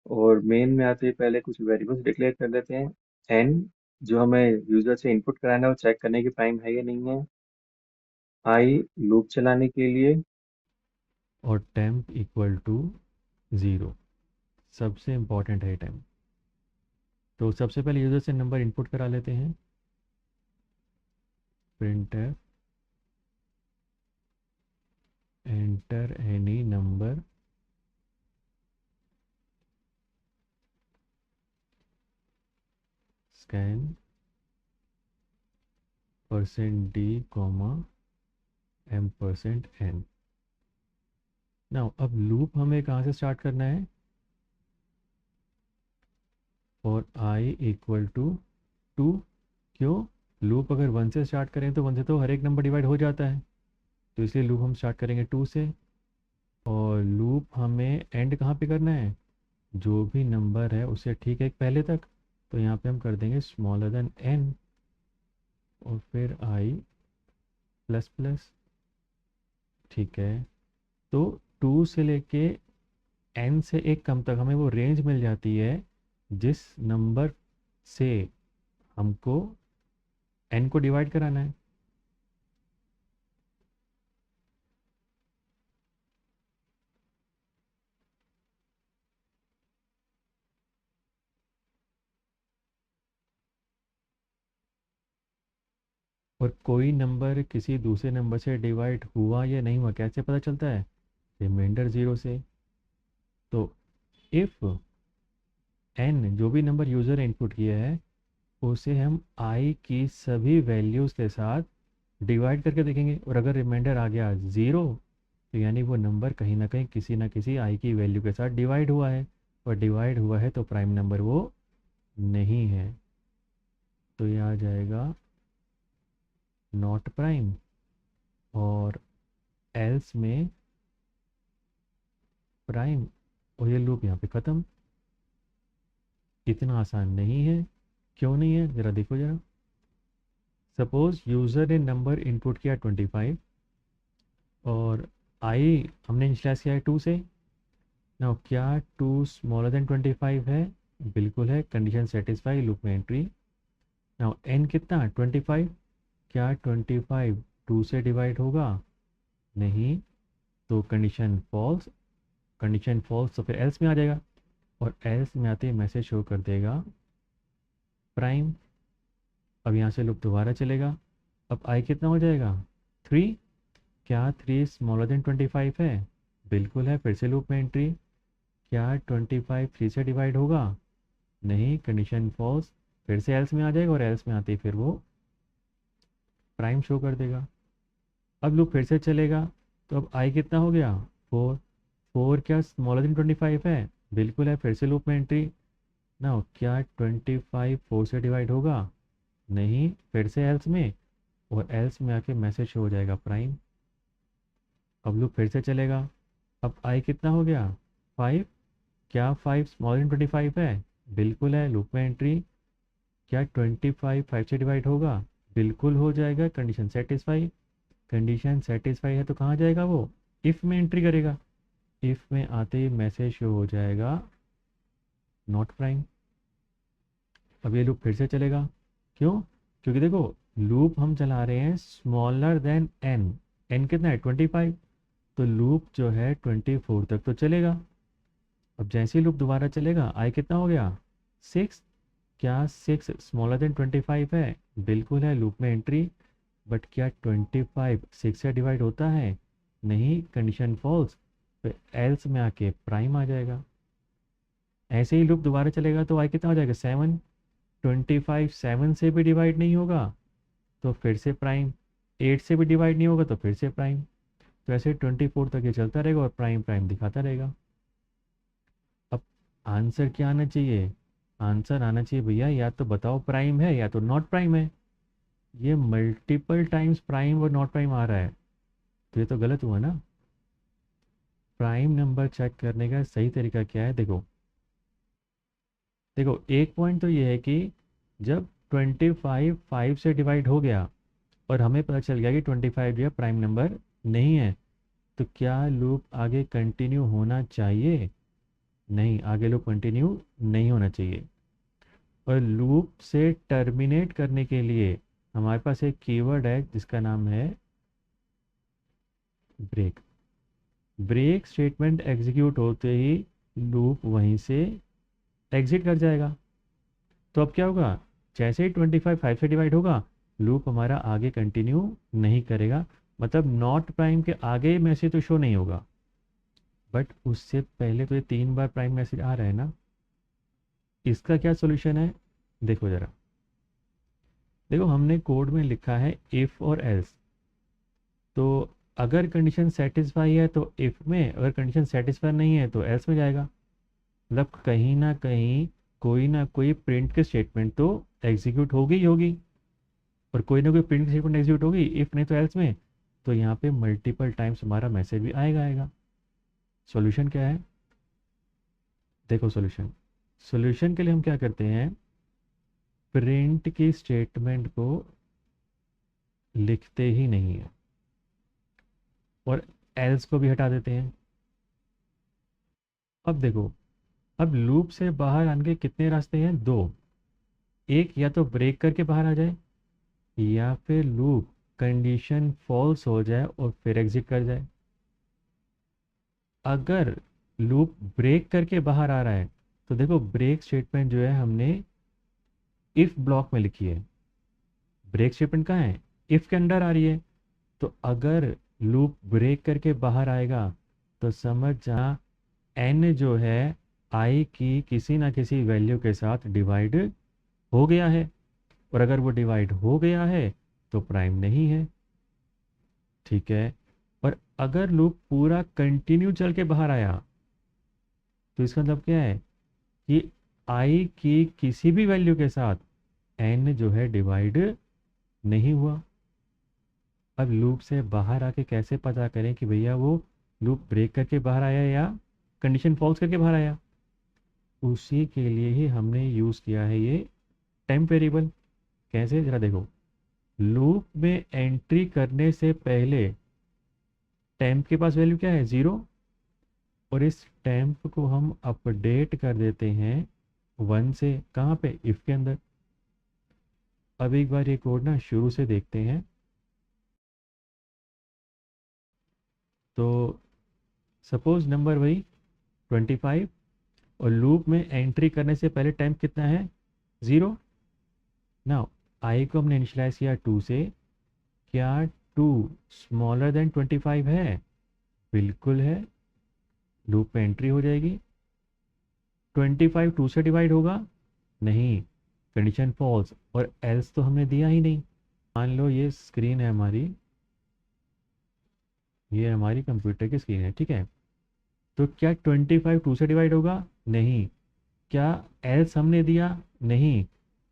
A: और मेन में आते ही पहले कुछ वेरिएबल्स डिक्लेयर कर देते हैं। एन जो हमें यूजर से इनपुट कराना है वो चेक करने की प्राइम है या नहीं है। आई लूप चलाने के लिए।
B: और टेम्प इक्वल टू 0। सबसे इम्पॉर्टेंट है टेम्प। तो सबसे पहले यूज़र से नंबर इनपुट करा लेते हैं। Printer enter any number scan %d comma m%n। Now अब लूप हमें कहाँ से स्टार्ट करना है? और i इक्वल टू 2। क्यों? लूप अगर 1 से स्टार्ट करें तो 1 से तो हर एक नंबर डिवाइड हो जाता है, तो इसलिए लूप हम स्टार्ट करेंगे 2 से। और लूप हमें एंड कहाँ पे करना है? जो भी नंबर है उससे ठीक है पहले तक। तो यहाँ पे हम कर देंगे स्मॉलर देन n और फिर i प्लस प्लस। ठीक है। तो 2 से लेके n से एक कम तक हमें वो रेंज मिल जाती है जिस नंबर से हमको n को डिवाइड कराना है। और कोई नंबर किसी दूसरे नंबर से डिवाइड हुआ या नहीं हुआ कैसे पता चलता है? रिमाइंडर 0 से। तो इफ़ n जो भी नंबर यूज़र ने इनपुट किया है उसे हम i की सभी वैल्यूज़ के साथ डिवाइड करके देखेंगे, और अगर रिमाइंडर आ गया 0 तो यानी वो नंबर कहीं ना कहीं किसी ना किसी i की वैल्यू के साथ डिवाइड हुआ है। और डिवाइड हुआ है तो प्राइम नंबर वो नहीं है। तो ये आ जाएगा नॉट प्राइम। और एल्स में प्राइम। और ये लूप यहाँ पे ख़त्म। इतना आसान नहीं है। क्यों नहीं है ज़रा देखो ज़रा। सपोज़ यूज़र ने नंबर इनपुट किया 25 और आई हमने इनिशियलाइज किया है 2 से। नाउ क्या 2 स्मॉलर देन 25 है? बिल्कुल है, कंडीशन सेटिस्फाई, लूप में एंट्री। नाउ n कितना 25, क्या 25 2 से डिवाइड होगा? नहीं, तो कंडीशन फॉल्स। कंडीशन फॉल्स तो फिर एल्स में आ जाएगा, और एल्स में आते ही मैसेज शो कर देगा प्राइम। अब यहाँ से लूप दोबारा चलेगा। अब आई कितना हो जाएगा 3, क्या 3 स्मॉलर देन 25 है? बिल्कुल है, फिर से लूप में एंट्री। क्या 25 3 से डिवाइड होगा? नहीं, कंडीशन फॉल्स। फिर से एल्स में आ जाएगा, और एल्स में आते ही फिर वो प्राइम शो कर देगा। अब लूप फिर से चलेगा, तो अब आई कितना हो गया 4। 4 क्या स्मॉलर देन 25 है? बिल्कुल है, फिर से लूप में एंट्री। ना क्या 25 4 से डिवाइड होगा? नहीं, फिर से एल्स में, और एल्स में आके मैसेज शो हो जाएगा प्राइम। अब लूप फिर से चलेगा। अब आई कितना हो गया 5, क्या 5 स्मॉलर देन 25 है? बिल्कुल है, लूप में एंट्री। क्या 25 5 से डिवाइड होगा? बिल्कुल हो जाएगा, कंडीशन सेटिस्फाई। कंडीशन सेटिस्फाई है तो कहाँ जाएगा वो? इफ़ में एंट्री करेगा। इफ़ में आते ही मैसेज शो हो जाएगा नॉट प्राइम। अब ये लूप फिर से चलेगा। क्यों? क्योंकि देखो, लूप हम चला रहे हैं स्मॉलर देन एन। एन कितना है 25, तो लूप जो है 24 तक तो चलेगा। अब जैसे ही लूप दोबारा चलेगा, आई कितना हो गया 6, क्या 6 स्मॉलर देन 25 है? बिल्कुल है, लूप में एंट्री। बट क्या 25 6 से डिवाइड होता है? नहीं, कंडीशन फॉल्स। तो एल्स में आके प्राइम आ जाएगा। ऐसे ही लूप दोबारा चलेगा, तो आई कितना हो जाएगा 7। 25 7 से भी डिवाइड नहीं होगा, तो फिर से प्राइम। 8 से भी डिवाइड नहीं होगा, तो फिर से प्राइम। तो ऐसे 24 तक ये चलता रहेगा, और प्राइम प्राइम दिखाता रहेगा। अब आंसर क्या आना चाहिए? आंसर आना चाहिए भैया, या तो बताओ प्राइम है या तो नॉट प्राइम है। ये मल्टीपल टाइम्स प्राइम और नॉट प्राइम आ रहा है, तो ये तो गलत हुआ ना। प्राइम नंबर चेक करने का सही तरीका क्या है? देखो देखो, एक पॉइंट तो ये है कि जब 25 5 से डिवाइड हो गया, और हमें पता चल गया कि 25 जो है प्राइम नंबर नहीं है, तो क्या लूप आगे कंटिन्यू होना चाहिए? नहीं, आगे लूप कंटिन्यू नहीं होना चाहिए। और लूप से टर्मिनेट करने के लिए हमारे पास एक कीवर्ड है जिसका नाम है ब्रेक। ब्रेक स्टेटमेंट एग्जीक्यूट होते ही लूप वहीं से एग्जिट कर जाएगा। तो अब क्या होगा? जैसे ही 25 5 से डिवाइड होगा, लूप हमारा आगे कंटिन्यू नहीं करेगा। मतलब नॉट प्राइम के आगे मैसेज तो शो नहीं होगा, बट उससे पहले तो ये 3 बार प्राइम मैसेज आ रहा है ना। इसका क्या सोल्यूशन है? देखो ज़रा, देखो हमने कोड में लिखा है इफ़ और एल्स। तो अगर कंडीशन सेटिस्फाई है तो इफ़ में, अगर कंडीशन सेटिस्फाई नहीं है तो एल्स में जाएगा। मतलब कहीं ना कोई प्रिंट की स्टेटमेंट तो एग्जीक्यूट होगी ही होगी, और कोई ना कोई प्रिंट स्टेटमेंट एग्जीक्यूट होगी, इफ़ नहीं तो एल्स में। तो यहाँ पे मल्टीपल टाइम्स हमारा मैसेज भी आएगा। सॉल्यूशन क्या है? देखो सॉल्यूशन, सॉल्यूशन के लिए हम क्या करते हैं, प्रिंट की स्टेटमेंट को लिखते ही नहीं है, और एल्स को भी हटा देते हैं। अब देखो, अब लूप से बाहर आने के कितने रास्ते हैं? दो। एक, या तो ब्रेक करके बाहर आ जाए, या फिर लूप कंडीशन फॉल्स हो जाए और फिर एग्जिट कर जाए। अगर लूप ब्रेक करके बाहर आ रहा है, तो देखो ब्रेक स्टेटमेंट जो है हमने इफ ब्लॉक में लिखी है। ब्रेक स्टेटमेंट कहाँ है? इफ के अंडर आ रही है। तो अगर लूप ब्रेक करके बाहर आएगा, तो समझ जा एन जो है आई की किसी ना किसी वैल्यू के साथ डिवाइड हो गया है, और अगर वो डिवाइड हो गया है तो प्राइम नहीं है। ठीक है। और अगर लूप पूरा कंटिन्यू चल के बाहर आया, तो इसका मतलब क्या है कि आई की किसी भी वैल्यू के साथ एन जो है डिवाइड नहीं हुआ। अब लूप से बाहर आके कैसे पता करें कि भैया वो लूप ब्रेक करके बाहर आया या कंडीशन फॉल्स करके बाहर आया? उसी के लिए ही हमने यूज़ किया है ये टेम्प वेरिएबल। कैसे, जरा देखो। लूप में एंट्री करने से पहले टेम्प के पास वैल्यू क्या है 0, और इस टेम्प को हम अपडेट कर देते हैं 1 से कहाँ पे, इफ़ के अंदर। अब एक बार ये कोड ना शुरू से देखते हैं। तो सपोज नंबर वही 25, और लूप में एंट्री करने से पहले टाइम कितना है, 0। नाउ आई को हमने इनिशियलाइज किया 2 से। क्या 2 स्मॉलर देन 25 है? बिल्कुल है। लूप में एंट्री हो जाएगी। 25 2 से डिवाइड होगा? नहीं, कंडीशन फॉल्स। और एल्स तो हमने दिया ही नहीं। मान लो ये स्क्रीन है हमारी, ये हमारी कंप्यूटर की स्क्रीन है, ठीक है। तो क्या 25 2 से डिवाइड होगा? नहीं। क्या एल्स हमने दिया? नहीं।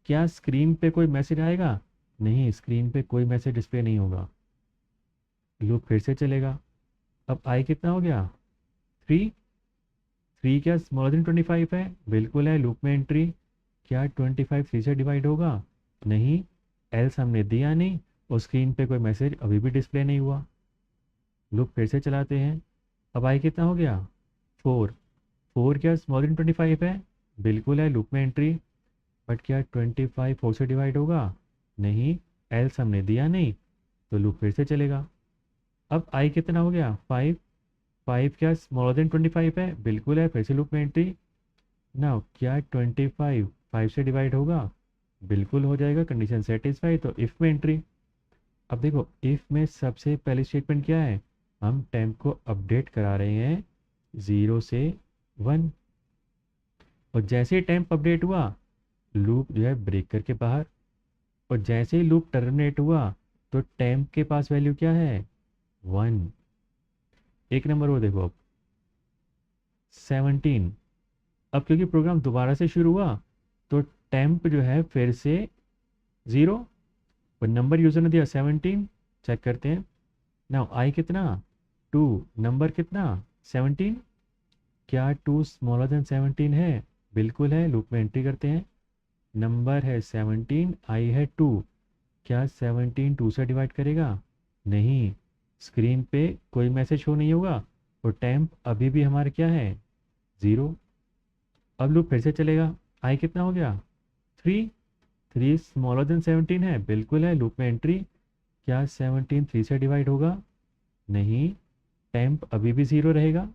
B: क्या स्क्रीन पे कोई मैसेज आएगा? नहीं, स्क्रीन पे कोई मैसेज डिस्प्ले नहीं होगा। लूप फिर से चलेगा। अब आई कितना हो गया, 3। 3 क्या स्मॉलर देन 25 है? बिल्कुल है, लूप में एंट्री। क्या 25 3 से डिवाइड होगा? नहीं, एल्स हमने दिया नहीं, और स्क्रीन पे कोई मैसेज अभी भी डिस्प्ले नहीं हुआ। लूप फिर से चलाते हैं। अब आई कितना हो गया, 4। 4 क्या स्मॉलर देन 25 है? बिल्कुल है, लूप में एंट्री। बट क्या 25 4 से डिवाइड होगा? नहीं, एल्स हमने दिया नहीं, तो लूप फिर से चलेगा। अब आई कितना हो गया, 5। 5 क्या स्मॉलर देन 25 है? बिल्कुल है, फिर से लूप में एंट्री। नाउ क्या 25 5 से डिवाइड होगा? बिल्कुल हो जाएगा, कंडीशन सेटिस्फाई, तो इफ़ में एंट्री। अब देखो, इफ़ में सबसे पहली स्टेटमेंट क्या है, हम टेम्प को अपडेट करा रहे हैं 0 से 1। और जैसे ही टेम्प अपडेट हुआ, लूप जो है ब्रेक करके बाहर। और जैसे ही लूप टर्मिनेट हुआ, तो टेम्प के पास वैल्यू क्या है, 1। एक नंबर वो देखो अब 17। अब क्योंकि प्रोग्राम दोबारा से शुरू हुआ, तो टेम्प जो है फिर से 0, और नंबर यूजर ने दिया 17। चेक करते हैं। नाउ आई कितना, 2। नंबर कितना, 17। क्या 2 स्मॉलर देन 17 है? बिल्कुल है, लूप में एंट्री करते हैं। नंबर है 17, आई है 2। क्या 17 2 से डिवाइड करेगा? नहीं, स्क्रीन पे कोई मैसेज शो नहीं होगा, और टेम्प अभी भी हमारा क्या है, 0। अब लूप फिर से चलेगा। आई कितना हो गया, 3। 3 स्मॉलर देन 17 है? बिल्कुल है, लूप में एंट्री। क्या 17 3 से डिवाइड होगा? नहीं, टेम्प अभी भी 0 रहेगा।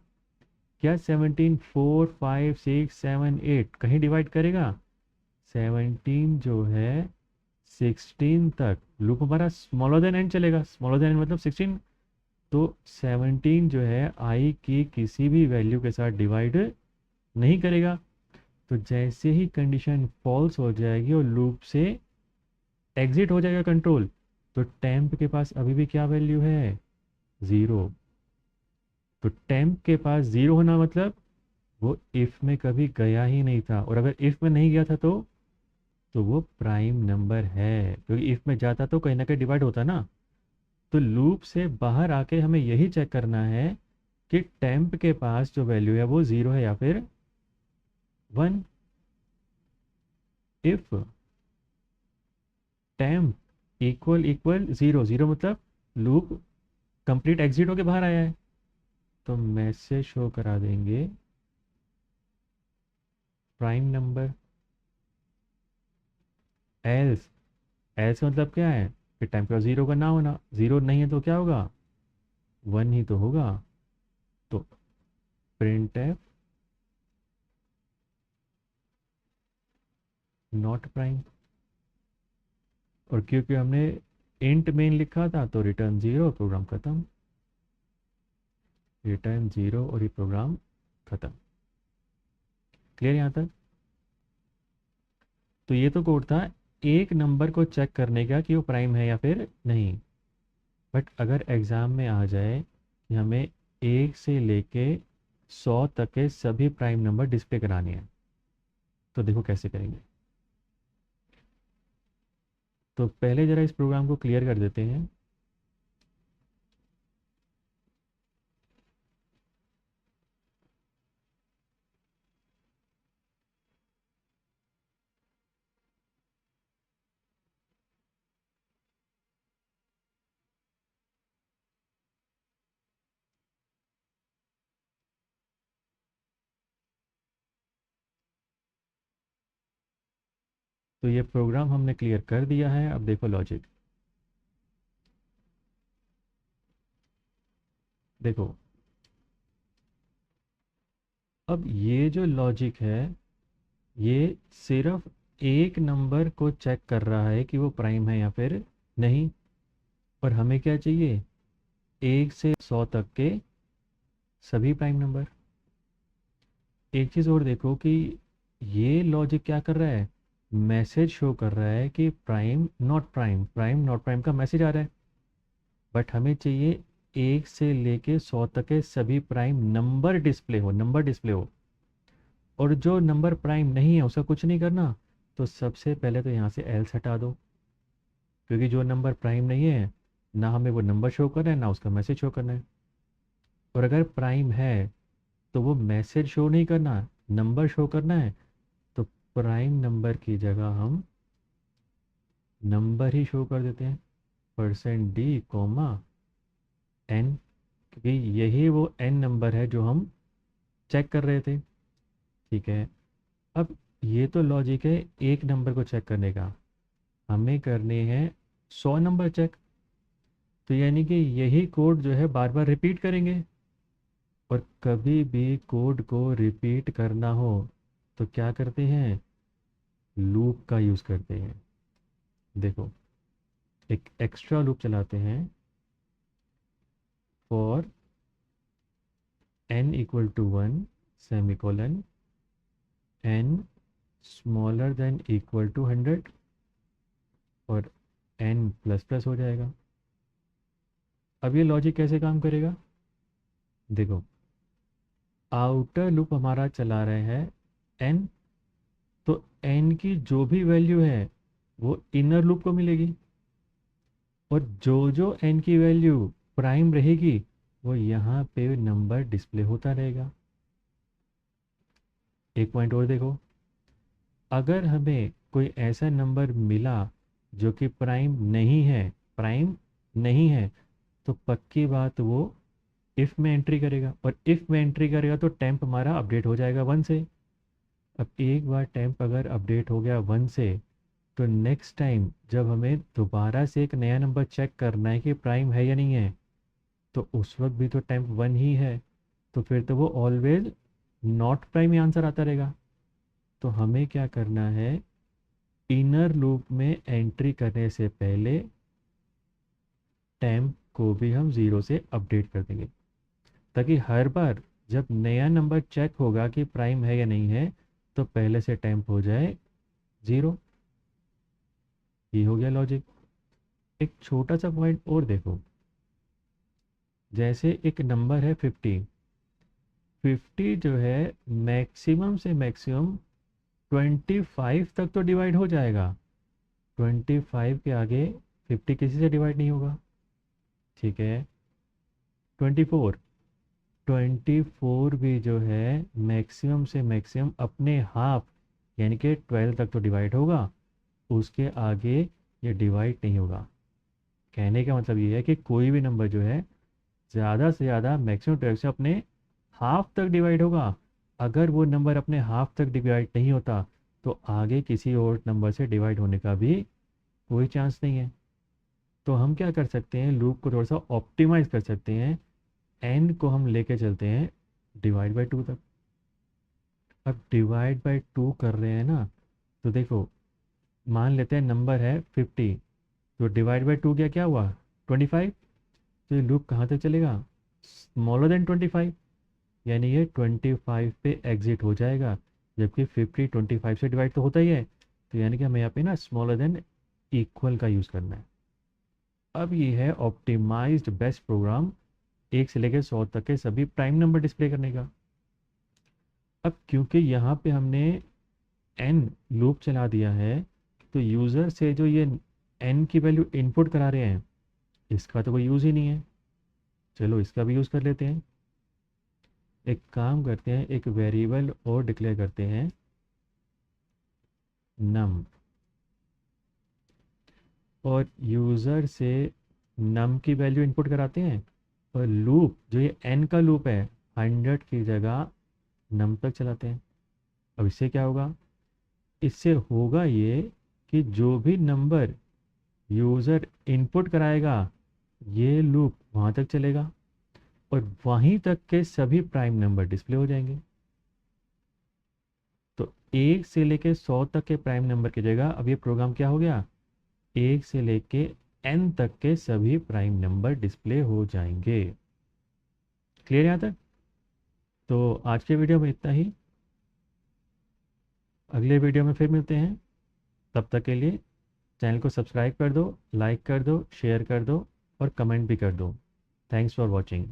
B: क्या 17 4 5 6 7 8 कहीं डिवाइड करेगा? 17 जो है 16 तक लूप हमारा स्मॉलर देन एन चलेगा। स्मॉलर देन एन मतलब 16। तो 17 जो है आई की किसी भी वैल्यू के साथ डिवाइड नहीं करेगा। तो जैसे ही कंडीशन फॉल्स हो जाएगी और लूप से एग्जिट हो जाएगा कंट्रोल, तो टेम्प के पास अभी भी क्या वैल्यू है, 0। तो टेम्प के पास 0 होना मतलब वो इफ़ में कभी गया ही नहीं था, और अगर इफ़ में नहीं गया था तो वो प्राइम नंबर है, क्योंकि इफ़ में जाता तो कहीं ना कहीं डिवाइड होता ना। तो लूप से बाहर आके हमें यही चेक करना है कि टेम्प के पास जो वैल्यू है वो 0 है या फिर 1। इफ टेम्प इक्वल इक्वल 0, 0 मतलब लूप कंप्लीट एग्जिट होके बाहर आया है, तो मैसेज शो करा देंगे प्राइम नंबर। एल्स, एल्स मतलब क्या है कि टाइम का 0 का ना होना। 0 नहीं है तो क्या होगा, 1 ही तो होगा। तो प्रिंट एफ नॉट प्राइम। और क्योंकि हमने इंट मेन लिखा था, तो रिटर्न 0, प्रोग्राम खत्म। रिटर्न 0 और ये प्रोग्राम खत्म। क्लियर यहाँ तक? तो ये तो कोड था एक नंबर को चेक करने का कि वो प्राइम है या फिर नहीं। बट अगर एग्ज़ाम में आ जाए कि हमें 1 से लेके 100 तक के सभी प्राइम नंबर डिस्प्ले कराने हैं, तो देखो कैसे करेंगे। तो पहले ज़रा इस प्रोग्राम को क्लियर कर देते हैं। तो ये प्रोग्राम हमने क्लियर कर दिया है। अब देखो लॉजिक, देखो अब ये जो लॉजिक है ये सिर्फ एक नंबर को चेक कर रहा है कि वो प्राइम है या फिर नहीं। और हमें क्या चाहिए, 1 से 100 तक के सभी प्राइम नंबर। एक चीज़ और देखो कि ये लॉजिक क्या कर रहा है, मैसेज शो कर रहा है कि prime not prime, prime not prime का मैसेज आ रहा है। बट हमें चाहिए 1 से लेके 100 तक के सभी प्राइम नंबर डिस्प्ले हो, नंबर डिस्प्ले हो। और जो नंबर प्राइम नहीं है उसका कुछ नहीं करना। तो सबसे पहले तो यहाँ से एल्स हटा दो, क्योंकि जो नंबर प्राइम नहीं है ना हमें वो नंबर शो करना है ना उसका मैसेज शो करना है। और अगर प्राइम है तो वो मैसेज शो नहीं करना, नंबर शो करना है। तो प्राइम नंबर की जगह हम नंबर ही शो कर देते हैं, %d, क्योंकि यही वो n नंबर है जो हम चेक कर रहे थे। ठीक है, अब ये तो लॉजिक है एक नंबर को चेक करने का। हमें करने हैं 100 नंबर चेक। तो यानी कि यही कोड जो है बार बार रिपीट करेंगे। और कभी भी कोड को रिपीट करना हो तो क्या करते हैं, लूप का यूज़ करते हैं। देखो एक एक्स्ट्रा लूप चलाते हैं, for n=1 semicolon n smaller than equal to 100 और n प्लस प्लस हो जाएगा। अब ये लॉजिक कैसे काम करेगा, देखो आउटर लूप हमारा चला रहे हैं n, तो n की जो भी वैल्यू है वो इनर लूप को मिलेगी। और जो जो n की वैल्यू प्राइम रहेगी वो यहाँ पे नंबर डिस्प्ले होता रहेगा। एक पॉइंट और देखो, अगर हमें कोई ऐसा नंबर मिला जो कि प्राइम नहीं है, प्राइम नहीं है, तो पक्की बात वो इफ़ में एंट्री करेगा। और इफ़ में एंट्री करेगा तो टेम्प हमारा अपडेट हो जाएगा 1 से। अब एक बार टेम्प अगर अपडेट हो गया 1 से, तो नेक्स्ट टाइम जब हमें दोबारा से एक नया नंबर चेक करना है कि प्राइम है या नहीं है, तो उस वक्त भी तो टेम्प 1 ही है। तो फिर तो वो always not prime he answer आता रहेगा। तो हमें क्या करना है, इनर लूप में एंट्री करने से पहले टेम्प को भी हम 0 से अपडेट कर देंगे, ताकि हर बार जब नया नंबर चेक होगा कि प्राइम है या नहीं है तो पहले से टेम्प हो जाए 0। ये हो गया लॉजिक। एक छोटा सा पॉइंट और देखो, जैसे एक नंबर है 50, 50 जो है मैक्सिमम से मैक्सिमम 25 तक तो डिवाइड हो जाएगा। 25 के आगे 50 किसी से डिवाइड नहीं होगा। ठीक है, 24, 24 भी जो है मैक्सिमम से मैक्सिमम अपने हाफ यानी कि 12 तक तो डिवाइड होगा, उसके आगे ये डिवाइड नहीं होगा। कहने का मतलब ये है कि कोई भी नंबर जो है ज़्यादा से ज़्यादा मैक्सिमम 12 से अपने हाफ तक डिवाइड होगा। अगर वो नंबर अपने हाफ तक डिवाइड नहीं होता तो आगे किसी और नंबर से डिवाइड होने का भी कोई चांस नहीं है। तो हम क्या कर सकते हैं, लूप को थोड़ा सा ऑप्टिमाइज कर सकते हैं। एन को हम लेके चलते हैं डिवाइड बाई 2 तक। अब डिवाइड बाई 2 कर रहे हैं ना, तो देखो मान लेते हैं नंबर है 50, तो डिवाइड बाई 2 क्या क्या हुआ, 25। तो ये लूप कहाँ तक चलेगा, स्मॉलर देन 25, यानी ये 25 पे एग्जिट हो जाएगा। जबकि 50 25 से डिवाइड तो होता ही है, तो यानी कि हमें यहाँ पे ना स्मॉलर देन इक्वल का यूज़ करना है। अब ये है ऑप्टिमाइज्ड बेस्ट प्रोग्राम 1 से लेकर 100 तक के सभी प्राइम नंबर डिस्प्ले करने का। अब क्योंकि यहाँ पे हमने एन लूप चला दिया है, तो यूज़र से जो ये एन की वैल्यू इनपुट करा रहे हैं इसका तो कोई यूज़ ही नहीं है। चलो इसका भी यूज़ कर लेते हैं। एक काम करते हैं, एक वेरिएबल और डिक्लेयर करते हैं नम, और यूज़र से नम की वैल्यू इनपुट कराते हैं। और लूप जो ये एन का लूप है 100 की जगह नम तक चलाते हैं। अब इससे क्या होगा, इससे होगा ये कि जो भी नंबर यूज़र इनपुट कराएगा ये लूप वहाँ तक चलेगा और वहीं तक के सभी प्राइम नंबर डिस्प्ले हो जाएंगे। तो 1 से लेके 100 तक के प्राइम नंबर की जगह अब ये प्रोग्राम क्या हो गया, 1 से लेके n तक के सभी प्राइम नंबर डिस्प्ले हो जाएंगे। क्लियर यहाँ तक? तो आज के वीडियो में इतना ही, अगले वीडियो में फिर मिलते हैं। तब तक के लिए चैनल को सब्सक्राइब कर दो, लाइक कर दो, शेयर कर दो और कमेंट भी कर दो। Thanks for watching.